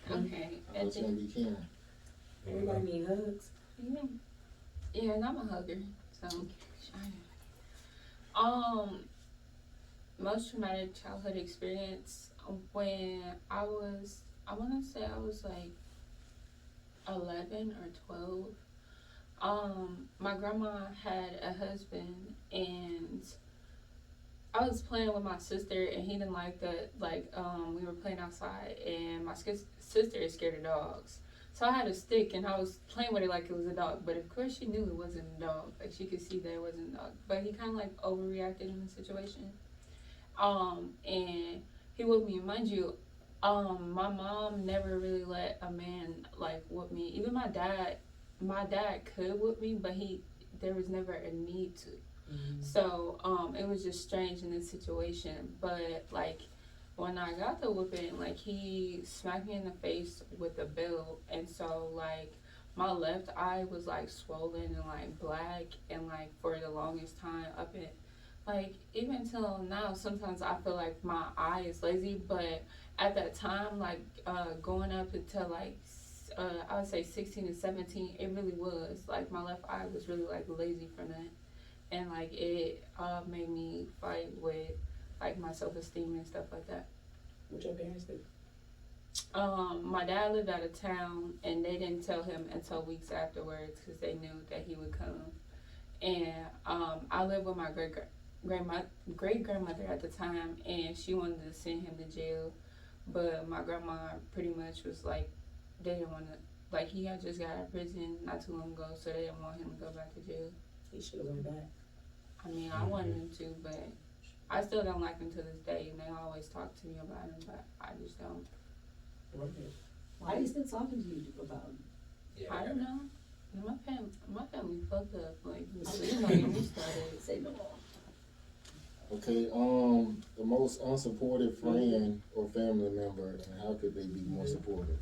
Okay. I'm gonna be caring. Everybody need hugs. Yeah, and I'm a hugger. So, most traumatic childhood experience when I want to say I was like 11 or 12. My grandma had a husband, and I was playing with my sister, and he didn't like that. Like, we were playing outside, and my sister is scared of dogs. So I had a stick, and I was playing with it like it was a dog. But of course, she knew it wasn't a dog. Like, she could see that it wasn't a dog. But he kind of like overreacted in the situation. And he whooped me. Mind you, my mom never really let a man like whoop me. Even my dad could whoop me, but there was never a need to. So it was just strange in this situation. But like when I got the whooping, like he smacked me in the face with a belt, and so like my left eye was like swollen and like black, and like for the longest time up in like even till now, sometimes I feel like my eye is lazy, but at that time, like going up until like I would say 16 and 17, it really was like my left eye was really like lazy from that, and like it made me fight with like my self-esteem and stuff like that. What your parents do? My dad lived out of town, and they didn't tell him until weeks afterwards because they knew that he would come. And I lived with my great grandmother at the time, and she wanted to send him to jail, but my grandma pretty much was like, they didn't want to like he had just got out of prison not too long ago, so they didn't want him to go back to jail. He should have went back. I mean, I wanted him to, but I still don't like him to this day, and they always talk to me about him, but I just don't. Why are you still talking to you about him? Yeah, I don't know. My family fucked up. Like, please don't get me started. Say no. Okay, the most unsupportive friend or family member, and how could they be more supportive?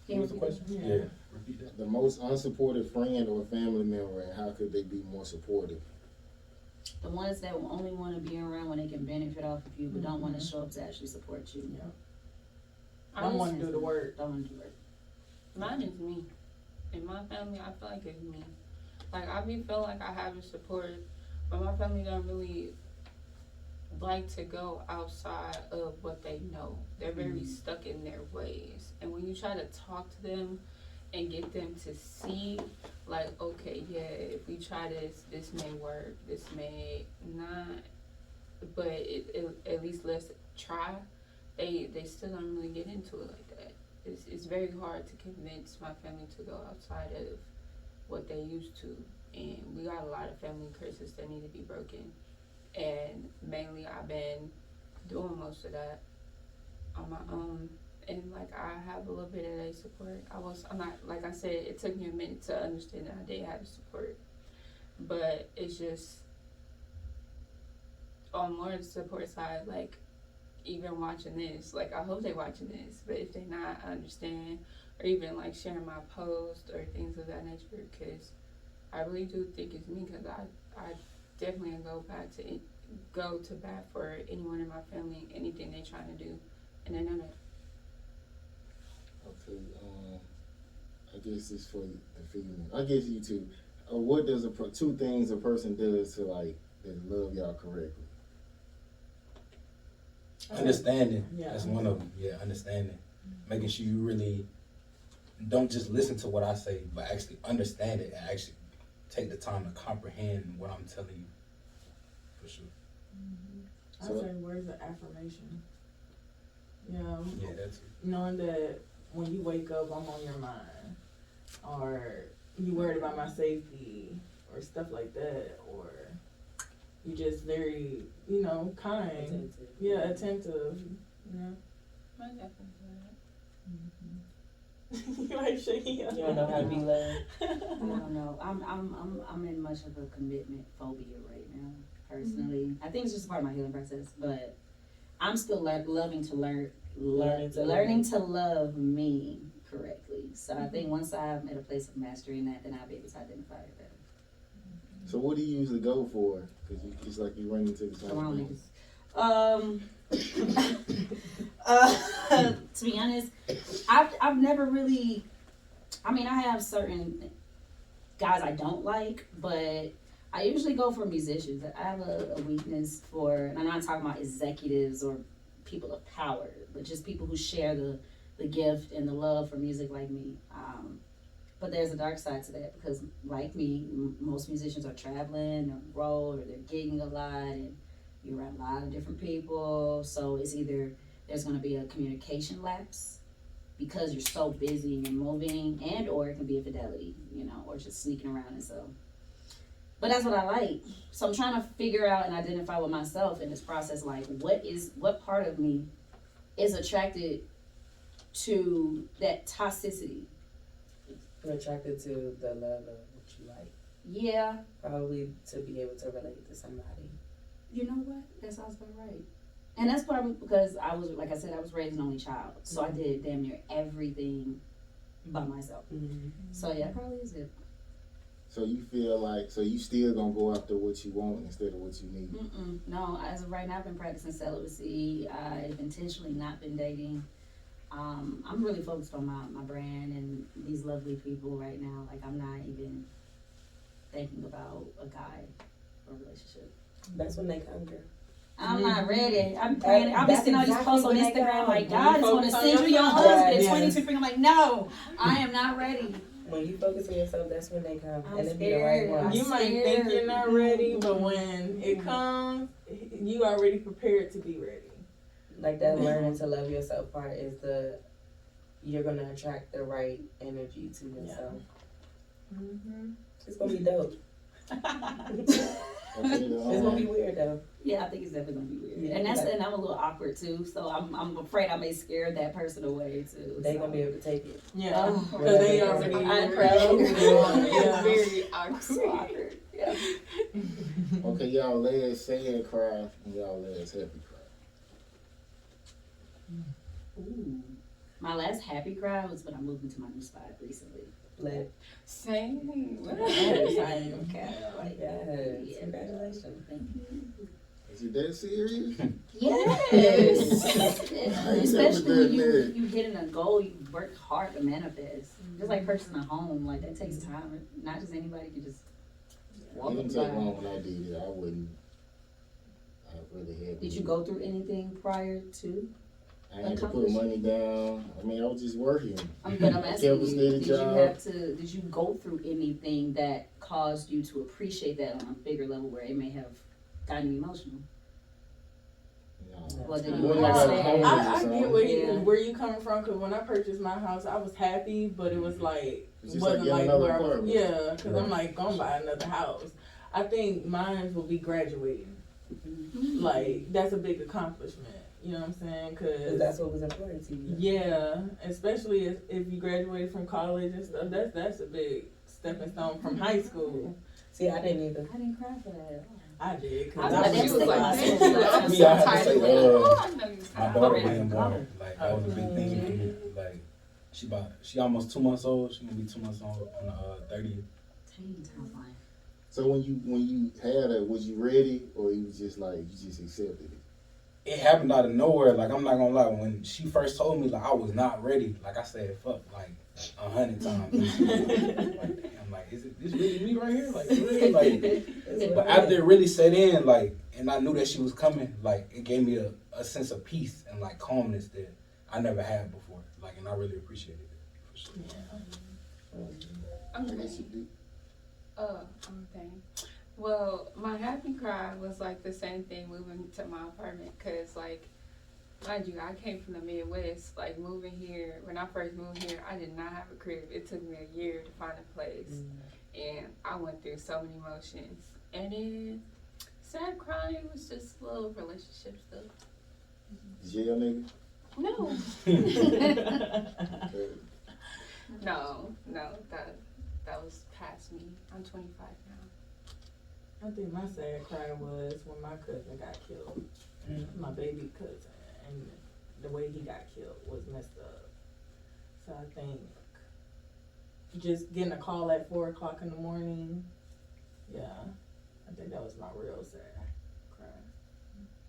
What was the question? Yeah. Repeat that. The most unsupportive friend or family member, and how could they be more supportive? The ones that will only want to be around when they can benefit off of you, but don't want to show up to actually support you. Yeah. I Don't was- want to do the work. Don't want to do work. Mine is me. In my family, I feel like it's me. Like, I be feel like I have a support, but my family don't really like to go outside of what they know. They're very stuck in their ways. And when you try to talk to them and get them to see, like, okay, yeah, if we try this may work, this may not, but it at least let's try. They still don't really get into it like that. It's very hard to convince my family to go outside of what they used to, and we got a lot of family curses that need to be broken, and mainly I've been doing most of that on my own, and like I have a little bit of their support. I'm not, like I said, it took me a minute to understand that I did have support, but it's just on more the support side, like even watching this, like I hope they watching this, but if they not, I understand, or even like sharing my post or things of that nature, because I really do think it's me, because I definitely go to bat for anyone in my family, anything they trying to do, and they know that. Okay, I guess it's for the female. I guess you too. What does two things a person does to like that love y'all correctly? Understanding. Yeah. That's one of them. Yeah, understanding. Making sure you really don't just listen to what I say, but actually understand it and actually take the time to comprehend what I'm telling you. For sure. I So- say words of affirmation. Yeah. Yeah, that's it. Knowing that when you wake up, I'm on your mind, or you worried about my safety, or stuff like that, or you just very, kind. Attentive. Yeah, attentive. Yeah. My definitely You like shaking your You don't know how to be loved. I don't know. I'm in much of a commitment phobia right now, personally. I think it's just part of my healing process, but I'm still learning to love me correctly. So I think once I'm at a place of mastering that, then I'll be able to identify it better. So what do you usually go for? Because it's like you run into the same The wrong thing. niggas. To be honest, I've never really. I mean, I have certain guys I don't like, but I usually go for musicians. I have a weakness for, and I'm not talking about executives or people of power, but just people who share the gift and the love for music like me. But there's a dark side to that, because like me, most musicians are traveling on the road, or they're gigging a lot, and you're around a lot of different people. So it's either there's going to be a communication lapse because you're so busy and moving, and or it can be a fidelity, or just sneaking around. And so, but that's what I like. So I'm trying to figure out and identify with myself in this process, like what part of me is attracted to that toxicity. You're attracted to the love of what you like. Yeah, Probably to be able to relate to somebody. you know what? That sounds about right. And that's probably because I was, like I said, I was raised an only child. So I did damn near everything by myself. Mm-hmm. So yeah, that probably is it. So you feel like, so you still gonna go after what you want instead of what you need? No, as of right now, I've been practicing celibacy. I've intentionally not been dating. I'm really focused on my brand and these lovely people right now. Like, I'm not even thinking about a guy or a relationship. That's when they come, girl. I'm not ready. I'm praying. I'll be That's seeing all these exactly posts on when they Instagram come. like, When God you is going to focus on send you your yourself. husband at Yes. 22 free. I'm like, no, I am not ready. When you focus on yourself, that's when they come. I'm and it be the right scared. one. You might think you're not ready, but when it Mhm. comes, you already prepared to be ready. Like that learning to love yourself part is you're gonna attract the right energy to yourself. Mm-hmm. It's gonna be dope. Okay, It's gonna be weird though. Yeah, I think it's definitely gonna be weird. Yeah. And I'm a little awkward too, so I'm afraid I may scare that person away too. They gonna be able to take it. Yeah, Oh, because they already. I'm Yeah. Very so awkward. awkward. Yeah. Okay, y'all last sad cry and y'all last happy cry. Ooh. My last happy cry was when I moved into my new spot recently. Lit. Same. Same. Okay. Yes. Yeah. Congratulations. Thank you. Is it that serious? Yes. ain't Especially never when done that. you hitting a goal, you work hard to manifest. Just like purchasing a home, like that takes time. Not just anybody can just walk It up didn't by. take long when I did it. I wouldn't. I really had. Did you go through anything prior to? I had to put money down. I mean, I was just working. But I'm I asking kept a you, steady did you job. have to? Did you go through anything that caused you to appreciate that on a bigger level, where it may have gotten emotional? No. Well, then It you wasn't like I was understand. homeless or I something. get where Yeah. you coming from, because when I purchased my house, I was happy, but it was like, It's just wasn't like like getting another where I was, apartment. yeah, because I'm Right. like, gonna buy another house. I think mine will be graduating. Mm-hmm. Like, that's a big accomplishment, you know what I'm saying? Because Because, that's what was important to you. yeah, especially if you graduated from college and stuff, that's a big stepping stone from high school. See, I didn't either. I didn't cry for that. I did, I because was I like, was that's just like like, my school life. I'm Me, so I had to tired say, of it. Oh, I know you My tired. daughter ready to being go. born, like that was a big thing for me. Like she almost 2 months old. She gonna be 2 months old on the 30th. Dang, time flying. So when you had it, was you ready, or you was just like you just accepted it? It happened out of nowhere. Like I'm not gonna lie, when she first told me, like I was not ready. Like I said, fuck, like 100 times. Like, I'm like, is it this really me right here? Like, really? Like, but after it really set in, like, and I knew that she was coming, like it gave me a sense of peace and like calmness that I never had before. Like, and I really appreciated it. For sure. I'm I ready. guess you do. Okay. Well, my happy cry was like the same thing moving to my apartment, cause like, mind you, I came from the Midwest. Like moving here, when I first moved here, I did not have a crib. It took me a year to find a place, and I went through so many emotions. And then sad crying was just little relationship stuff. Jail nigga. No, Okay. no, that was past me. I'm 25 now. I think my sad cry was when my cousin got killed, my baby cousin, and the way he got killed was messed up. So I think just getting a call at 4 o'clock in the morning, yeah, I think that was my real sad cry.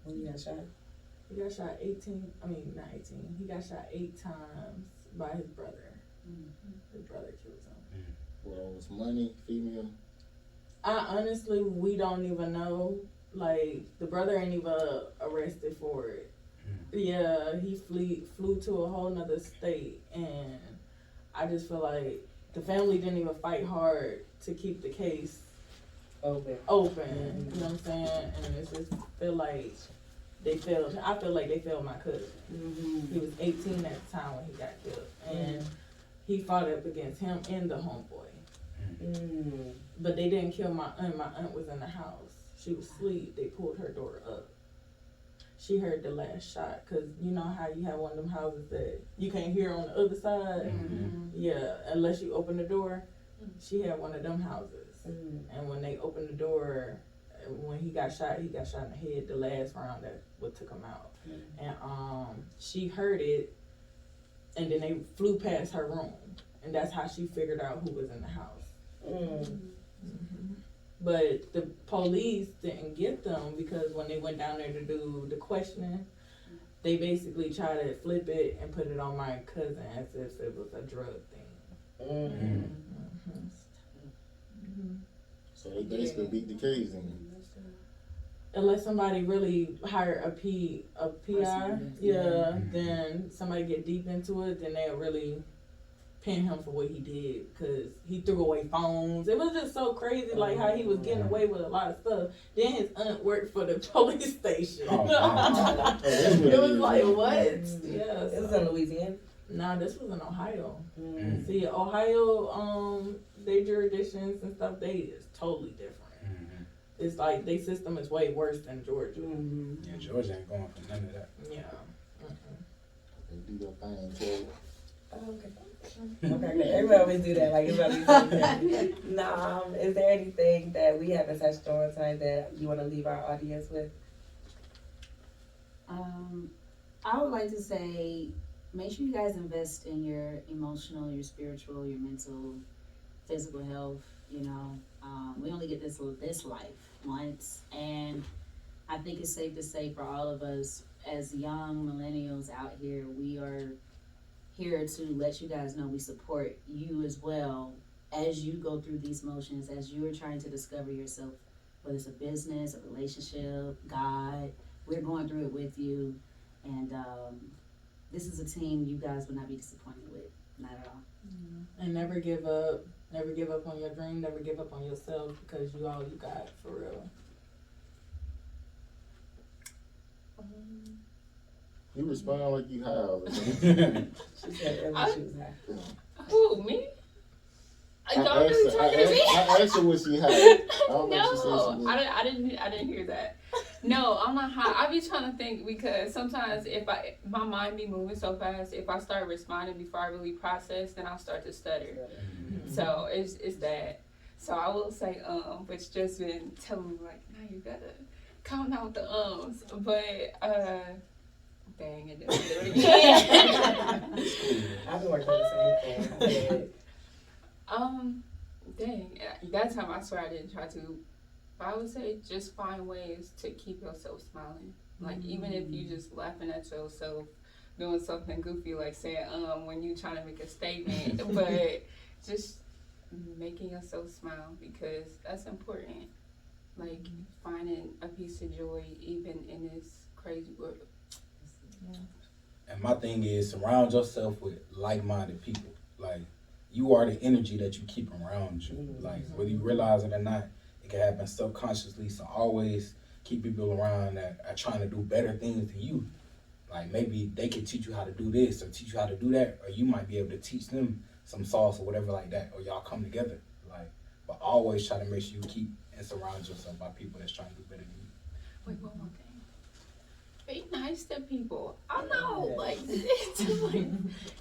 When you got shot? He got shot not 18, he got shot 8 times by his brother. His brother killed him. Well, was money, female. We don't even know. Like, the brother ain't even arrested for it. Yeah, he flew to a whole nother state, and I just feel like the family didn't even fight hard to keep the case Open. open. You know what I'm saying? And it's just feel like they failed. I feel like they failed my cousin. He was 18 at the time when he got killed, and he fought up against him and the homeboy. But they didn't kill my aunt. My aunt was in the house. She was asleep. They pulled her door up. She heard the last shot, because you know how you have one of them houses that you can't hear on the other side? Yeah, unless you open the door. She had one of them houses. And when they opened the door, when he got shot in the head the last round that what took him out. And she heard it, and then they flew past her room. And that's how she figured out who was in the house. But the police didn't get them, because when they went down there to do the questioning, they basically tried to flip it and put it on my cousin as if it was a drug thing. So they basically beat the case in. Unless somebody really hired a PI, then somebody get deep into it, then they'll really pin him for what he did, because he threw away phones. It was just so crazy, like how he was getting away with a lot of stuff. Then his aunt worked for the police station. Oh, It was like, what? Yeah. It was in Louisiana. No, this was in Ohio. Mm. See, Ohio, their jurisdictions and stuff, they is totally different. Mhm. It's like their system is way worse than Georgia. Mm-hmm. Yeah, Georgia ain't going for none of that. Yeah. They do your thing, too. Oh, okay. Okay, everybody always do that. Like, it's always something. Is there anything that we haven't touched on tonight that you want to leave our audience with? I would like to say, make sure you guys invest in your emotional, your spiritual, your mental, physical health. You know, we only get this life once, and I think it's safe to say for all of us as young millennials out here, we are here to let you guys know we support you as well as you go through these motions, as you are trying to discover yourself, whether it's a business, a relationship, God. We're going through it with you, and this is a team you guys would not be disappointed with, not at all. And never give up. Never give up on your dream. Never give up on yourself, because you all you got, for real. You respond like you have. She said earlier she was high. Who, me? I Y'all really talking to me? I asked her what she had. I don't think she said she No, was. I didn't hear that. No, I'm not high. I be trying to think, because sometimes if my mind be moving so fast, if I start responding before I really process, then I'll start to stutter. So it's that. So I will say but just been telling me like, now you gotta calm down with the ums. But dang, it didn't do it again. I've been working on the same thing. Dang, that time I swear I didn't try to. But I would say just find ways to keep yourself smiling. Like even if you just laughing at yourself, doing something goofy like saying when you trying to make a statement, but just making yourself smile, because that's important. Like finding a piece of joy even in this crazy world. And my thing is, surround yourself with like-minded people. Like, you are the energy that you keep around you. Like, whether you realize it or not, it can happen subconsciously. So always keep people around that are trying to do better things than you. Like, maybe they can teach you how to do this or teach you how to do that, or you might be able to teach them some sauce or whatever like that, or y'all come together. Like, but always try to make sure you keep and surround yourself by people that's trying to do better than you. Wait, one more thing. Be nice to people. I know, like, can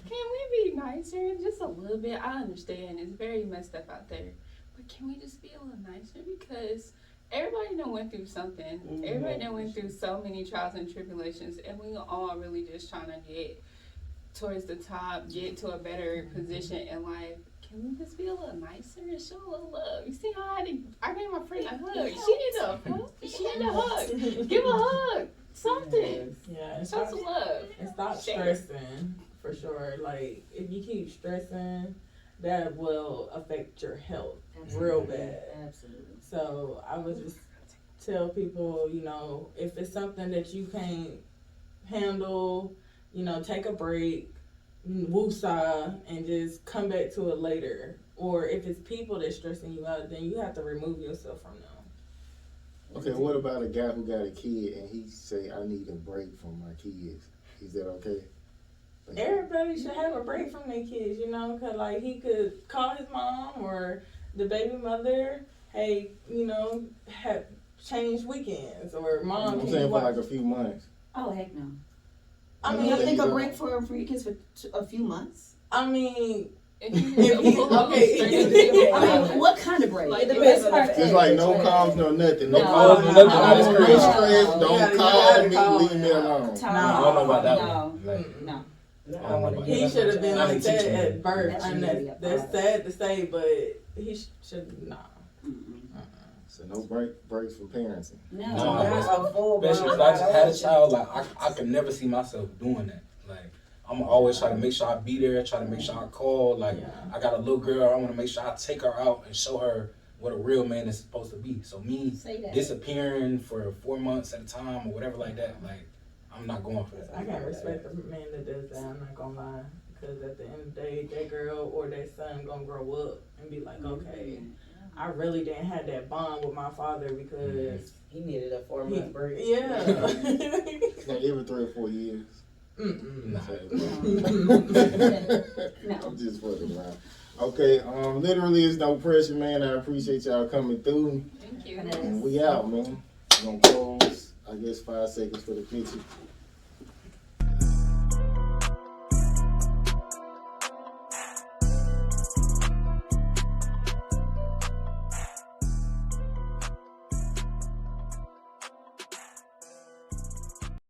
we be nicer just a little bit? I understand it's very messed up out there, but can we just be a little nicer? Because everybody done went through something. Everybody done went through so many trials and tribulations, and we all really just trying to get towards the top, get to a better position in life. Can we just be a little nicer and show a little love? You see how I gave my friend a hug. She needs a hug. She needs a hug. Give a hug. Something. Yeah, and Show some love. And stop Share. stressing, for sure. Like, if you keep stressing, that will affect your health real bad. Absolutely. So I would just tell people, if it's something that you can't handle, take a break, woosah, and just come back to it later. Or if it's people that's stressing you out, then you have to remove yourself from them. Okay, what about a guy who got a kid and he say, I need a break from my kids? Is that okay? Everybody should have a break from their kids, because, like, he could call his mom or the baby mother, hey, have changed weekends, or mom. I'm saying for like a few months. Oh, heck no. I You mean, don't You think a don't? break for your kids for a few months? I mean, What kind of break? Like, It depends on the Just like no age, calls, no nothing. No No. calls, no No. nothing. I just No. create stress. Don't Yeah, you call gotta me. call. Leave me alone. I don't know about that No. one. Like, No. I don't want to he should have been I like didn't that teach him. at birth. That And should be that's a sad to say, but he should not. So no breaks from parenting. No. No. Especially if I just had a child, like, I could never see myself doing that. Like, I'm always trying to make sure I be there, try to make sure I call. Like, I got a little girl, I want to make sure I take her out and show her what a real man is supposed to be. So me Say that. disappearing for 4 months at a time or whatever like that, like, I'm not going for that. I can't respect the man that does that. I'm not gonna lie, because at the end of the day, that girl or that son gonna grow up and be like, okay, I really didn't have that bond with my father because He needed a 4-month break. yeah. Like every 3 or 4 years. Mm-mm. I'm just fucking around. Okay, literally it's no pressure, man. I appreciate y'all coming through. Thank you. And we out, man. I'm gonna close, I guess, 5 seconds for the picture.